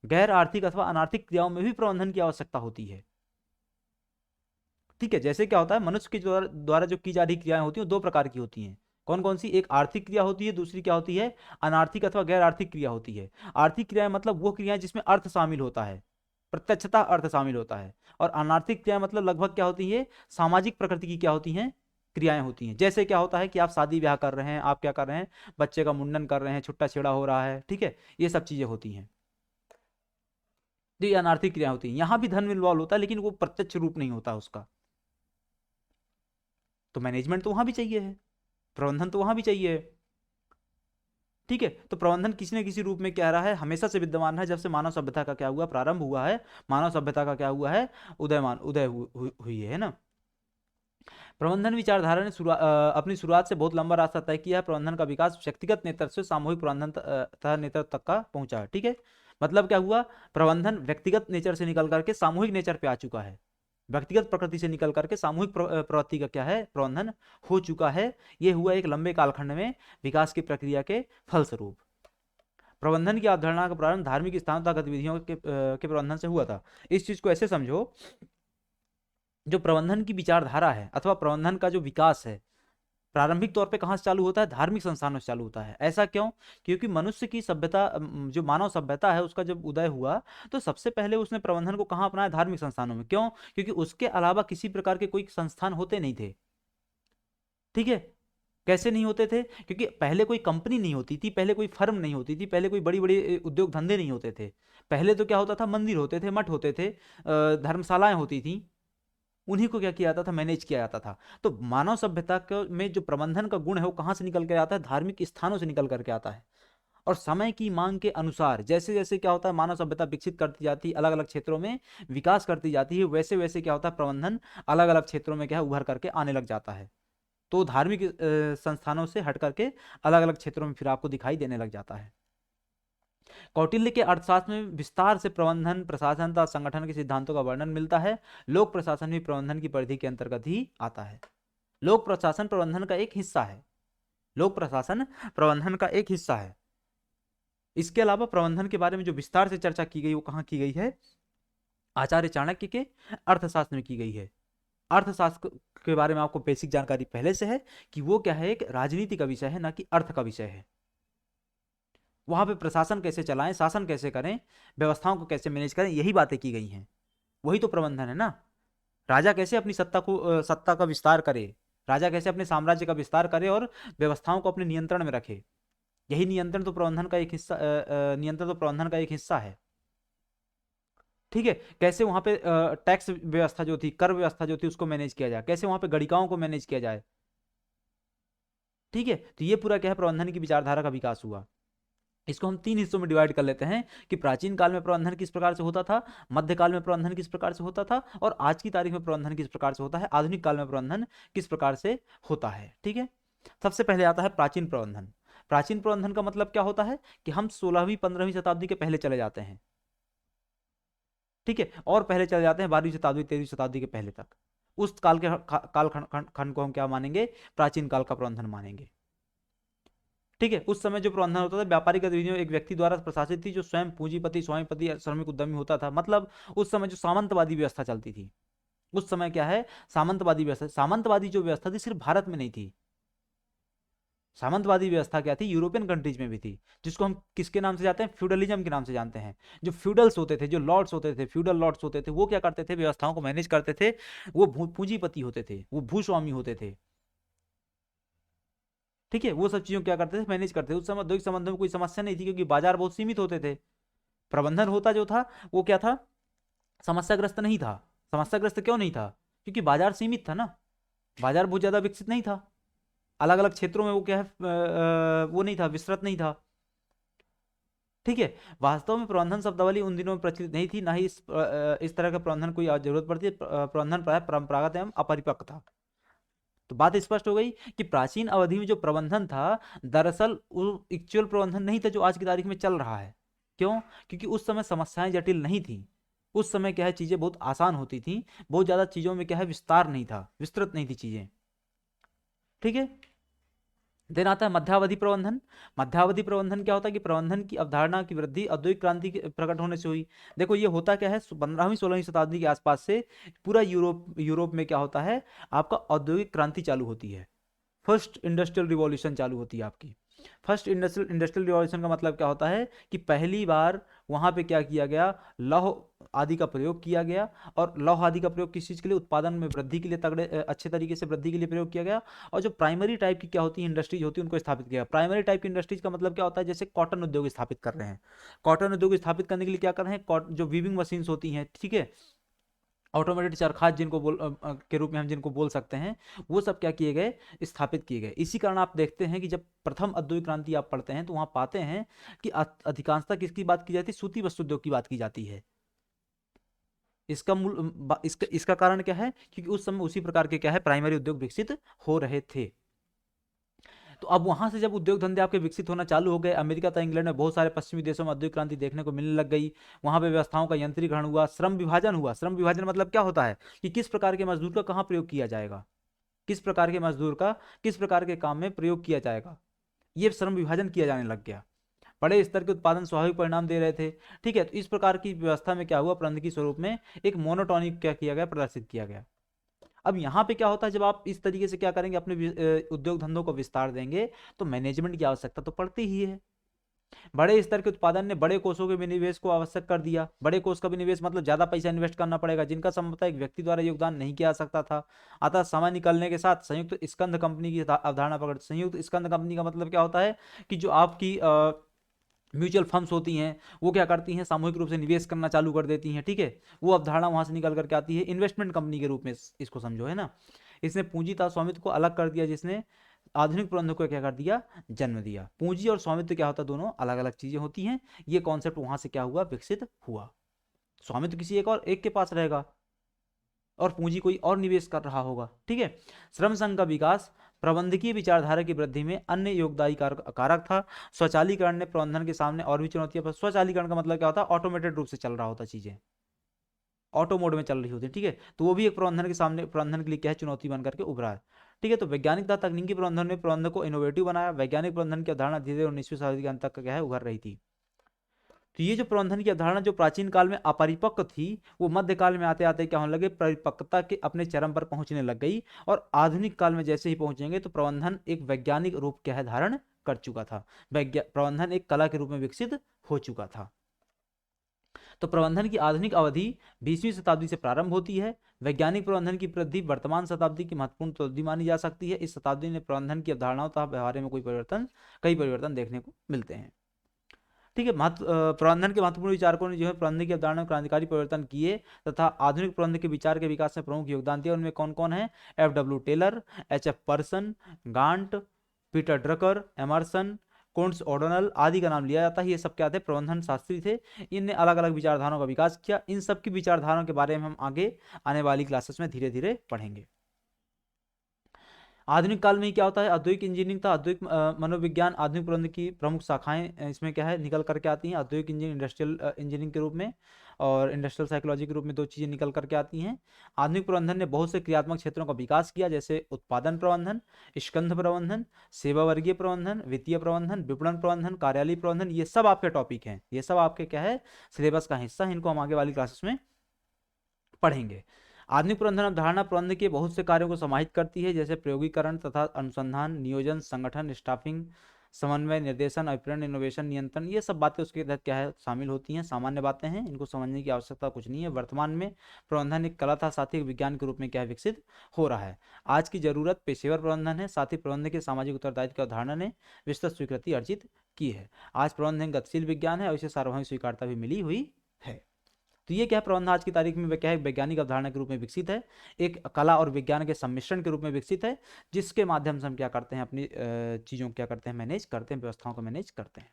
गैर आर्थिक अथवा अनार्थिक क्रियाओं में भी प्रबंधन की आवश्यकता होती है। ठीक है, जैसे क्या होता है, मनुष्य के द्वारा जो की जा रही क्रियाएं होती हैं दो प्रकार की होती हैं। कौन कौन सी, एक आर्थिक क्रिया होती है, दूसरी क्या होती है, अनार्थिक अथवा गैर आर्थिक क्रिया होती है। आर्थिक क्रियाएं मतलब वो क्रियाएं जिसमें अर्थ शामिल होता है, प्रत्यक्षता अर्थ शामिल होता है। और अनार्थिक क्रियाएं मतलब लगभग क्या होती है, सामाजिक प्रकृति की क्या होती हैं, क्रियाएं होती हैं। जैसे क्या होता है कि आप शादी ब्याह कर रहे हैं, आप क्या कर रहे हैं, बच्चे का मुंडन कर रहे हैं, छुट्टा छेड़ा हो रहा है। ठीक है, ये सब चीजें होती हैं, तो ये अनार्थिक क्रिया होती हैं। यहाँ भी धन इन्वॉल्व होता है लेकिन वो प्रत्यक्ष रूप नहीं होता उसका। तो मैनेजमेंट तो वहां भी चाहिए है, प्रबंधन तो वहां भी चाहिए है। ठीक है, तो प्रबंधन किसी न किसी रूप में क्या रहा है, हमेशा से विद्यमान है। जब से मानव सभ्यता का क्या हुआ, प्रारंभ हुआ है, मानव सभ्यता का क्या हुआ है, उदय हुई है ना। प्रबंधन विचारधारा ने अपनी शुरुआत से बहुत लंबा रास्ता तय किया है। प्रबंधन का विकास व्यक्तिगत नेतृत्व से सामूहिक प्रबंधन तथा नेतृत्व तक का पहुंचा है। ठीक है, मतलब क्या हुआ, प्रबंधन व्यक्तिगत नेचर से निकल करके सामूहिक नेचर पे आ चुका है। व्यक्तिगत प्रकृति से निकल करके सामूहिक प्रवृत्ति का क्या है, प्रबंधन हो चुका है। यह हुआ एक लंबे कालखंड में विकास की प्रक्रिया के फलस्वरूप। प्रबंधन की अवधारणा का प्रारंभ धार्मिक स्थानों तथा गतिविधियों के प्रबंधन से हुआ था। इस चीज को ऐसे समझो, जो प्रबंधन की विचारधारा है अथवा प्रबंधन का जो विकास है, प्रारंभिक तौर पे कहाँ से चालू होता है, धार्मिक संस्थानों से चालू होता है। ऐसा क्यों, क्योंकि मनुष्य की सभ्यता, जो मानव सभ्यता है उसका जब उदय हुआ तो सबसे पहले उसने प्रबंधन को कहाँ अपनाया, धार्मिक संस्थानों में। क्यों, क्योंकि उसके अलावा किसी प्रकार के कोई संस्थान होते नहीं थे। ठीक है, कैसे नहीं होते थे? क्योंकि पहले कोई कंपनी नहीं होती थी, पहले कोई फर्म नहीं होती थी, पहले कोई बड़ी बड़ी उद्योग धंधे नहीं होते थे। पहले तो क्या होता था, मंदिर होते थे, मठ होते थे, धर्मशालाएं होती थी, उन्हीं को क्या किया जाता था, मैनेज किया जाता था। तो मानव सभ्यता में जो प्रबंधन का गुण है वो कहाँ से निकल के आता है? धार्मिक स्थानों से निकल करके आता है। और समय की मांग के अनुसार जैसे जैसे क्या होता है, मानव सभ्यता विकसित करती जाती है, अलग अलग क्षेत्रों में विकास करती जाती है, वैसे वैसे क्या होता है, प्रबंधन अलग अलग क्षेत्रों में क्या है, उभर करके आने लग जाता है। तो धार्मिक संस्थानों से हट करके अलग अलग क्षेत्रों में फिर आपको दिखाई देने लग जाता है। कौटिल्य के अर्थशास्त्र में विस्तार से प्रबंधन, प्रशासन तथा संगठन के सिद्धांतों का वर्णन मिलता है। लोक प्रशासन भी प्रबंधन की परिधि के अंतर्गत ही आता है। लोक प्रशासन प्रबंधन का एक हिस्सा है। लोक प्रशासन प्रबंधन का एक हिस्सा है। इसके अलावा प्रबंधन के बारे में जो विस्तार से चर्चा की गई वो कहाँ की गई है? आचार्य चाणक्य के अर्थशास्त्र में की गई है। अर्थशास्त्र के बारे में आपको बेसिक जानकारी पहले से है कि वो क्या है, एक राजनीति का विषय है, ना कि अर्थ का विषय है। वहां पे प्रशासन कैसे चलाएं, शासन कैसे करें, व्यवस्थाओं को कैसे मैनेज करें, यही बातें की गई हैं। वही तो प्रबंधन है ना। राजा कैसे अपनी सत्ता का विस्तार करे, राजा कैसे अपने साम्राज्य का विस्तार करे और व्यवस्थाओं को अपने नियंत्रण में रखे, यही नियंत्रण तो प्रबंधन का एक हिस्सा, नियंत्रण तो प्रबंधन का एक हिस्सा है। ठीक है, कैसे वहां पे टैक्स व्यवस्था जो थी, कर व्यवस्था जो थी, उसको मैनेज किया जाए, कैसे वहां पे गणिकाओं को मैनेज किया जाए। ठीक है, तो ये पूरा क्या है, प्रबंधन की विचारधारा का विकास हुआ। इसको हम तीन हिस्सों में डिवाइड कर लेते हैं कि प्राचीन काल में प्रबंधन किस प्रकार से होता था, मध्यकाल में प्रबंधन किस प्रकार से होता था, और आज की तारीख में प्रबंधन किस प्रकार से होता है, आधुनिक काल में प्रबंधन किस प्रकार से होता है। ठीक है, सबसे पहले आता है प्राचीन प्रबंधन। प्राचीन प्रबंधन का मतलब क्या होता है कि हम 16वीं 15वीं शताब्दी के पहले चले जाते हैं। ठीक है, और पहले चले जाते हैं 12वीं शताब्दी 13वीं शताब्दी के पहले तक। उस काल के काल खंड को हम क्या मानेंगे, प्राचीन काल का प्रबंधन मानेंगे। ठीक है, उस समय जो प्रबंधन होता था, व्यापारिक गतिविधियों एक व्यक्ति द्वारा प्रशासित थी, जो स्वयं पूंजीपति, स्वामीपति, श्रमिक उद्यमी होता था। मतलब उस समय जो सामंतवादी व्यवस्था चलती थी, उस समय क्या है, सामंतवादी व्यवस्था। सामंतवादी जो व्यवस्था थी सिर्फ भारत में नहीं थी, सामंतवादी व्यवस्था क्या थी, यूरोपियन कंट्रीज में भी थी, जिसको हम किसके नाम से जानते हैं, फ्यूडलिज्म के नाम से जानते हैं। जो फ्यूडल्स होते थे, जो लॉर्ड्स होते थे, फ्यूडल लॉर्ड्स होते थे, वो क्या करते थे, व्यवस्थाओं को मैनेज करते थे। वो पूंजीपति होते थे, वो भूस्वामी होते थे। ठीक है, वो सब चीजों क्या करते थे, मैनेज करते थे। उस समय औद्योगिक संबंधों में कोई समस्या नहीं थी, क्योंकि बाजार बहुत सीमित होते थे। प्रबंधन होता जो था वो क्या था, समस्याग्रस्त नहीं था। समस्याग्रस्त क्यों नहीं था, क्योंकि बाजार सीमित था ना, बाजार बहुत ज्यादा विकसित नहीं था, अलग अलग क्षेत्रों में वो क्या है, वो नहीं था, विस्तृत नहीं था। ठीक है, वास्तव में प्रबंधन शब्दावली उन दिनों में प्रचलित नहीं थी, ना ही इस तरह का प्रबंधन कोई आज जरूरत पड़ती है। प्रबंधन प्राय परंपरागत एवं अपरिपक्व था। तो बात स्पष्ट हो गई कि प्राचीन अवधि में जो प्रबंधन था, दरअसल वो एक्चुअल प्रबंधन नहीं था जो आज की तारीख में चल रहा है। क्यों? क्योंकि उस समय समस्याएं जटिल नहीं थी। उस समय क्या है, चीजें बहुत आसान होती थी, बहुत ज्यादा चीजों में क्या है, विस्तार नहीं था, विस्तृत नहीं थी चीजें। ठीक है, देन आता है मध्यावधि प्रबंधन। मध्यावधि प्रबंधन क्या होता है कि प्रबंधन की अवधारणा की वृद्धि औद्योगिक क्रांति के प्रकट होने से हुई। देखो ये होता क्या है, 15वीं 16वीं शताब्दी के आसपास से पूरा यूरोप यूरोप में क्या होता है, आपका औद्योगिक क्रांति चालू होती है। फर्स्ट इंडस्ट्रियल रिवॉल्यूशन चालू होती है आपकी। फर्स्ट इंडस्ट्रियल रिवॉल्यूशन का मतलब क्या होता है कि पहली बार वहां पे क्या किया गया, लौह आदि का प्रयोग किया गया। और लौह आदि का प्रयोग किस चीज के लिए, उत्पादन में वृद्धि के लिए, तगड़े अच्छे तरीके से वृद्धि के लिए प्रयोग किया गया। और जो प्राइमरी टाइप की क्या होती है, इंडस्ट्रीज होती है, उनको स्थापित किया। प्राइमरी टाइप की इंडस्ट्रीज का मतलब क्या होता है, जैसे कॉटन उद्योग स्थापित कर रहे हैं। कॉटन उद्योग स्थापित करने के लिए क्या कर रहे हैं, जो वीविंग मशीन्स होती हैं, ठीक है, ऑटोमेटेड चरखाच जिनको के रूप में हम जिनको बोल सकते हैं, वो सब क्या किए गए, स्थापित किए गए। इसी कारण आप देखते हैं कि जब प्रथम औद्योगिक क्रांति आप पढ़ते हैं तो वहां पाते हैं कि अधिकांशतः किसकी बात की जाती है, सूती वस्त्र उद्योग की बात की जाती है। इसका इसका कारण क्या है, क्योंकि उस समय उसी प्रकार के क्या है, प्राइमरी उद्योग विकसित हो रहे थे। तो अब वहां से जब उद्योग धंधे आपके विकसित होना चालू हो गए, अमेरिका तथा इंग्लैंड में बहुत सारे पश्चिमी देशों में औद्योगिक क्रांति देखने को मिलने लग गई। वहां पे व्यवस्थाओं का यंत्रीकरण हुआ, श्रम विभाजन हुआ। श्रम विभाजन मतलब क्या होता है कि किस प्रकार के मजदूर का कहाँ प्रयोग किया जाएगा, किस प्रकार के मजदूर का किस प्रकार के काम में प्रयोग किया जाएगा, ये श्रम विभाजन किया जाने लग गया। बड़े स्तर के उत्पादन स्वाभाविक परिणाम दे रहे थे। ठीक है, तो इस प्रकार की व्यवस्था में क्या हुआ, प्रबंधकीय स्वरूप में एक मोनोटॉनिक क्या किया गया, प्रदर्शित किया गया। अब यहाँ पे क्या होता है, जब आप इस तरीके से क्या करेंगे, अपने उद्योग धंधों को विस्तार देंगे, तो मैनेजमेंट की आवश्यकता तो पड़ती ही है। बड़े स्तर के उत्पादन ने बड़े कोषों के विनिवेश को आवश्यक कर दिया। बड़े कोष का विनिवेश मतलब ज्यादा पैसा इन्वेस्ट करना पड़ेगा, जिनका संभवतः एक व्यक्ति द्वारा योगदान नहीं किया जा सकता था। अतः समय निकलने के साथ संयुक्त स्कंध कंपनी की अवधारणा पकड़। संयुक्त स्कंध कंपनी का मतलब क्या होता है कि जो आपकी म्यूचुअल फंड्स होती हैं वो क्या करती हैं, सामूहिक रूप से निवेश करना चालू कर देती हैं, ठीक है। वो अवधारणा वहां से निकल करके आती है, इन्वेस्टमेंट कंपनी के रूप में इसको समझो, है ना। इसने पूंजी तथा स्वामित्व को अलग कर दिया, जिसने आधुनिक प्रबंधन को क्या कर दिया, जन्म दिया। पूंजी और स्वामित्व क्या होता है, दोनों अलग अलग चीजें होती हैं। ये कॉन्सेप्ट वहां से क्या हुआ, विकसित हुआ। स्वामित्व किसी एक के पास रहेगा और पूंजी कोई और निवेश कर रहा होगा, ठीक है। श्रम संघ का विकास प्रबंधकीय विचारधारा की वृद्धि में अन्य योगदायी कारक था। स्वचालीकरण ने प्रबंधन के सामने और भी चुनौतियां। पर स्वचालीकरण का मतलब क्या होता है, ऑटोमेटेड रूप से चल रहा होता, चीजें ऑटो मोड में चल रही होती है, ठीक है। तो वो भी एक प्रबंधन के सामने, प्रबंधन के लिए क्या है, चुनौती बनकर के उभरा है, ठीक है। तो वैज्ञानिक तथा तकनीकी प्रबंधन ने प्रबंधन को इनोवेटिव बनाया। वैज्ञानिक प्रबंधन की अवधारणा धीरे धीरे 19वीं शताब्दी के अंत तक क्या है, उभर रही थी। तो ये जो प्रबंधन की अवधारणा जो प्राचीन काल में अपरिपक्व थी, वो मध्यकाल में आते आते क्या होने लगे, परिपक्वता के अपने चरम पर पहुंचने लग गई। और आधुनिक काल में जैसे ही पहुंचेंगे तो प्रबंधन एक वैज्ञानिक रूप क्या है, धारण कर चुका था। प्रबंधन एक कला के रूप में विकसित हो चुका था। तो प्रबंधन की आधुनिक अवधि 20वीं शताब्दी से प्रारंभ होती है। वैज्ञानिक प्रबंधन की वृद्धि वर्तमान शताब्दी की महत्वपूर्ण उपलब्धि मानी जा सकती है। इस शताब्दी में प्रबंधन की अवधारणाओं तथा व्यवहार में कई परिवर्तन देखने को मिलते हैं, ठीक है। प्रबंधन के महत्वपूर्ण विचारकों ने जो है प्रबंधन की अवधारणा में क्रांतिकारी परिवर्तन किए तथा आधुनिक प्रबंधन के विचार के विकास में प्रमुख योगदान दिया। उनमें कौन कौन है, FW Taylor, HF Person, Gantt, Peter Drucker, Emerson, Koontz O'Donnell आदि का नाम लिया जाता है। ये सब क्या थे, प्रबंधन शास्त्री थे। इनने अलग अलग विचारधाराओं का विकास किया। इन सब की विचारधाराओं के बारे में हम आगे आने वाली क्लासेस में धीरे धीरे पढ़ेंगे। आधुनिक काल में क्या होता है, औद्योगिक इंजीनियरिंग था, औद्योगिक मनोविज्ञान आधुनिक प्रबंधन की प्रमुख शाखाएं इसमें क्या है, निकल करके आती हैं। औद्योगिक इंजीनियरिंग इंडस्ट्रियल इंजीनियरिंग के रूप में और इंडस्ट्रियल साइकोलॉजी के रूप में दो चीजें निकल करके आती हैं। आधुनिक प्रबंधन ने बहुत से क्रियात्मक क्षेत्रों का विकास किया, जैसे उत्पादन प्रबंधन, स्कंध प्रबंधन, सेवा वर्गीय प्रबंधन, वित्तीय प्रबंधन, विपणन प्रबंधन, कार्यालय प्रबंधन। ये सब आपके टॉपिक हैं, ये सब आपके क्या है, सिलेबस का हिस्सा है। इनको हम आगे वाली क्लासेस में पढ़ेंगे। आधुनिक प्रबंधन अवधारणा प्रबंधन के बहुत से कार्यों को समाहित करती है, जैसे प्रयोगीकरण तथा अनुसंधान, नियोजन, संगठन, स्टाफिंग, समन्वय, निर्देशन, अभिप्रेरण, इनोवेशन, नियंत्रण। ये सब बातें उसके तहत क्या है, शामिल होती हैं। सामान्य बातें हैं, इनको समझने की आवश्यकता कुछ नहीं है। वर्तमान में प्रबंधन एक कला था, साथ ही एक विज्ञान के रूप में क्या है, विकसित हो रहा है। आज की जरूरत पेशेवर प्रबंधन है, साथ ही प्रबंधन के सामाजिक उत्तरदायित्व की अवधारणा ने विस्तृत स्वीकृति अर्जित की है। आज प्रबंधन गतिशील विज्ञान है और इसे सार्वभौमिक स्वीकारता भी मिली हुई है। तो ये क्या है, प्रबंधन आज की तारीख में क्या है, वैज्ञानिक अवधारणा के रूप में विकसित है, एक कला और विज्ञान के सम्मिश्रण के रूप में विकसित है, जिसके माध्यम से हम क्या करते हैं, अपनी चीजों को क्या करते हैं, मैनेज करते हैं, व्यवस्थाओं को मैनेज करते हैं।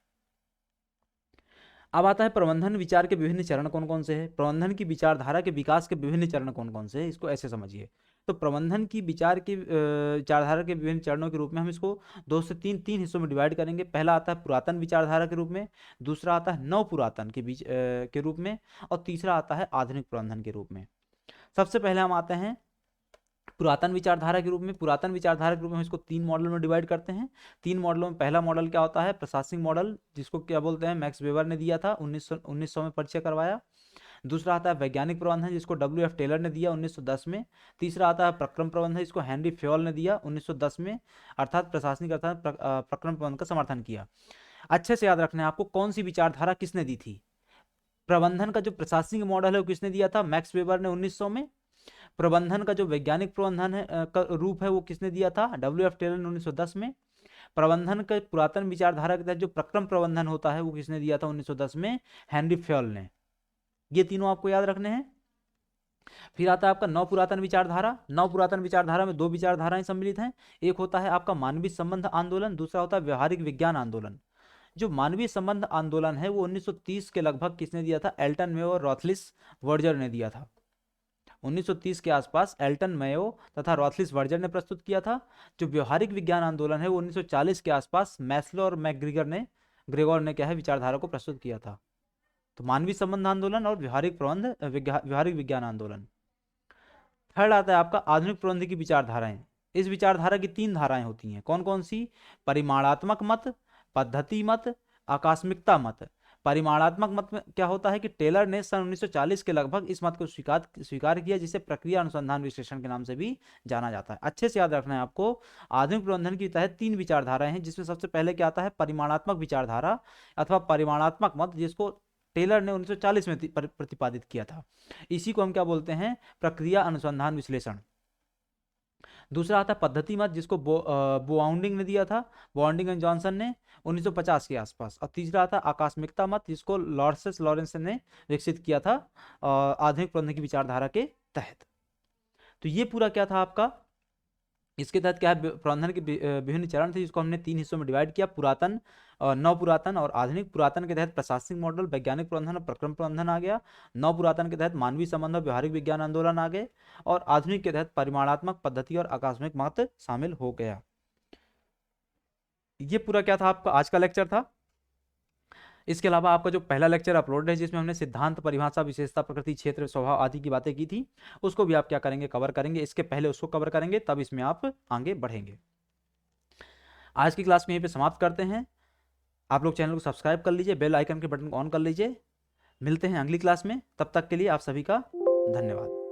अब आता है प्रबंधन विचार के विभिन्न चरण कौन कौन से हैं। प्रबंधन की विचारधारा के विकास के विभिन्न चरण कौन कौन से हैं, इसको ऐसे समझिए। तो प्रबंधन की विचारधारा के विभिन्न चरणों के रूप में हम इसको दो से तीन हिस्सों में डिवाइड करेंगे। पहला आता है पुरातन विचारधारा के रूप में, दूसरा आता है नव पुरातन के रूप में, और तीसरा आता है आधुनिक प्रबंधन के रूप में। सबसे पहले हम आते हैं पुरातन विचारधारा के रूप में। पुरातन विचारधारा के रूप में हम इसको 3 मॉडल में डिवाइड करते हैं। 3 मॉडलों में पहला मॉडल क्या होता है, प्रशासनिक मॉडल, जिसको क्या बोलते हैं, मैक्स वेबर ने दिया था, 1900 में परिचय करवाया। दूसरा आता है वैज्ञानिक प्रबंधन, जिसको WF टेलर ने दिया 1910 में। तीसरा आता है प्रक्रम प्रबंधन, जिसको हेनरी फ्योल ने दिया 1910 में, अर्थात प्रशासनिक अर्थात प्रक्रम प्रबंधन का समर्थन किया। अच्छे से याद रखना है आपको, कौन सी विचारधारा किसने दी थी। प्रबंधन का जो प्रशासनिक मॉडल है वो किसने दिया था, मैक्स वेबर ने 1900 में। प्रबंधन का जो वैज्ञानिक प्रबंधन है का रूप है वो किसने दिया था, WF टेलर ने 1910 में। प्रबंधन के पुरातन विचारधारा के तहत जो प्रक्रम प्रबंधन होता है वो किसने दिया था 1910 में, हेनरी फ्योल ने। ये तीनों आपको याद रखने हैं। फिर आता है आपका नव पुरातन विचारधारा। नव पुरातन विचारधारा में 2 विचारधाराएं सम्मिलित हैं। एक होता है आपका मानवीय संबंध आंदोलन, दूसरा होता है व्यवहारिक विज्ञान आंदोलन। जो मानवीय संबंध आंदोलन है वो 1930 के लगभग किसने दिया था, एल्टन मेयो और रॉथलिस वर्जर ने दिया था। 1930 के आसपास एल्टन मेयो तथा रॉथलिस वर्जर ने प्रस्तुत किया था। जो व्यवहारिक विज्ञान आंदोलन है वो 1940 के आसपास मैस्लो और मैकग्रेगर ने क्या है, विचारधारा को प्रस्तुत किया था। तो मानवीय संबंध आंदोलन और व्यवहारिक विज्ञान आंदोलन। थर्ड आता है आपका आधुनिक प्रबंधन की विचारधाराएं। इस विचारधारा की 3 धाराएं होती हैं, कौन कौन सी, परिमाणात्मक मत, पद्धति मत, आकस्मिकता मत। परिमाणात्मक मत में क्या होता है कि टेलर ने सन 1940 के लगभग इस मत को स्वीकार किया, जिसे प्रक्रिया अनुसंधान विश्लेषण के नाम से भी जाना जाता है। अच्छे से याद रखना है आपको, आधुनिक प्रबंधन के तहत 3 विचारधाराएं हैं, जिसमें सबसे पहले क्या आता है, परिमाणात्मक विचारधारा अथवा परिमाणात्मक मत, जिसको टेलर ने 1940 में प्रतिपादित किया था। इसी को हम क्या बोलते हैं, प्रक्रिया अनुसंधान विश्लेषण। दूसरा आता है पद्धति मत, जिसको बोआउंडिंग ने दिया था, बोआउंडिंग एंड जॉनसन ने 1950 के आसपास। और तीसरा आता है आकस्मिकता मत, जिसको लॉरेंस ने विकसित किया था आधुनिक प्रबंधन की विचारधारा के तहत। तो ये पूरा क्या था आपका, इसके तहत क्या है, प्रबंधन के विभिन्न चरण थे, जिसको हमने 3 हिस्सों में डिवाइड किया, पुरातन, नव पुरातन और आधुनिक। पुरातन के तहत प्रशासनिक मॉडल, वैज्ञानिक प्रबंधन और प्रक्रम प्रबंधन आ गया। नव पुरातन के तहत मानवीय संबंध और व्यवहारिक विज्ञान आंदोलन आ गए। और आधुनिक के तहत परिमाणात्मक पद्धति और आकस्मिक मत शामिल हो गया। ये पूरा क्या था आपका आज का लेक्चर था। इसके अलावा आपका जो पहला लेक्चर अपलोड है, जिसमें हमने सिद्धांत, परिभाषा, विशेषता, प्रकृति, क्षेत्र, स्वभाव आदि की बातें की थी, उसको भी आप क्या करेंगे, कवर करेंगे। इसके पहले उसको कवर करेंगे, तब इसमें आप आगे बढ़ेंगे। आज की क्लास में यहीं पे समाप्त करते हैं। आप लोग चैनल को सब्सक्राइब कर लीजिए, बेल आइकन के बटन को ऑन कर लीजिए। मिलते हैं अगली क्लास में, तब तक के लिए आप सभी का धन्यवाद।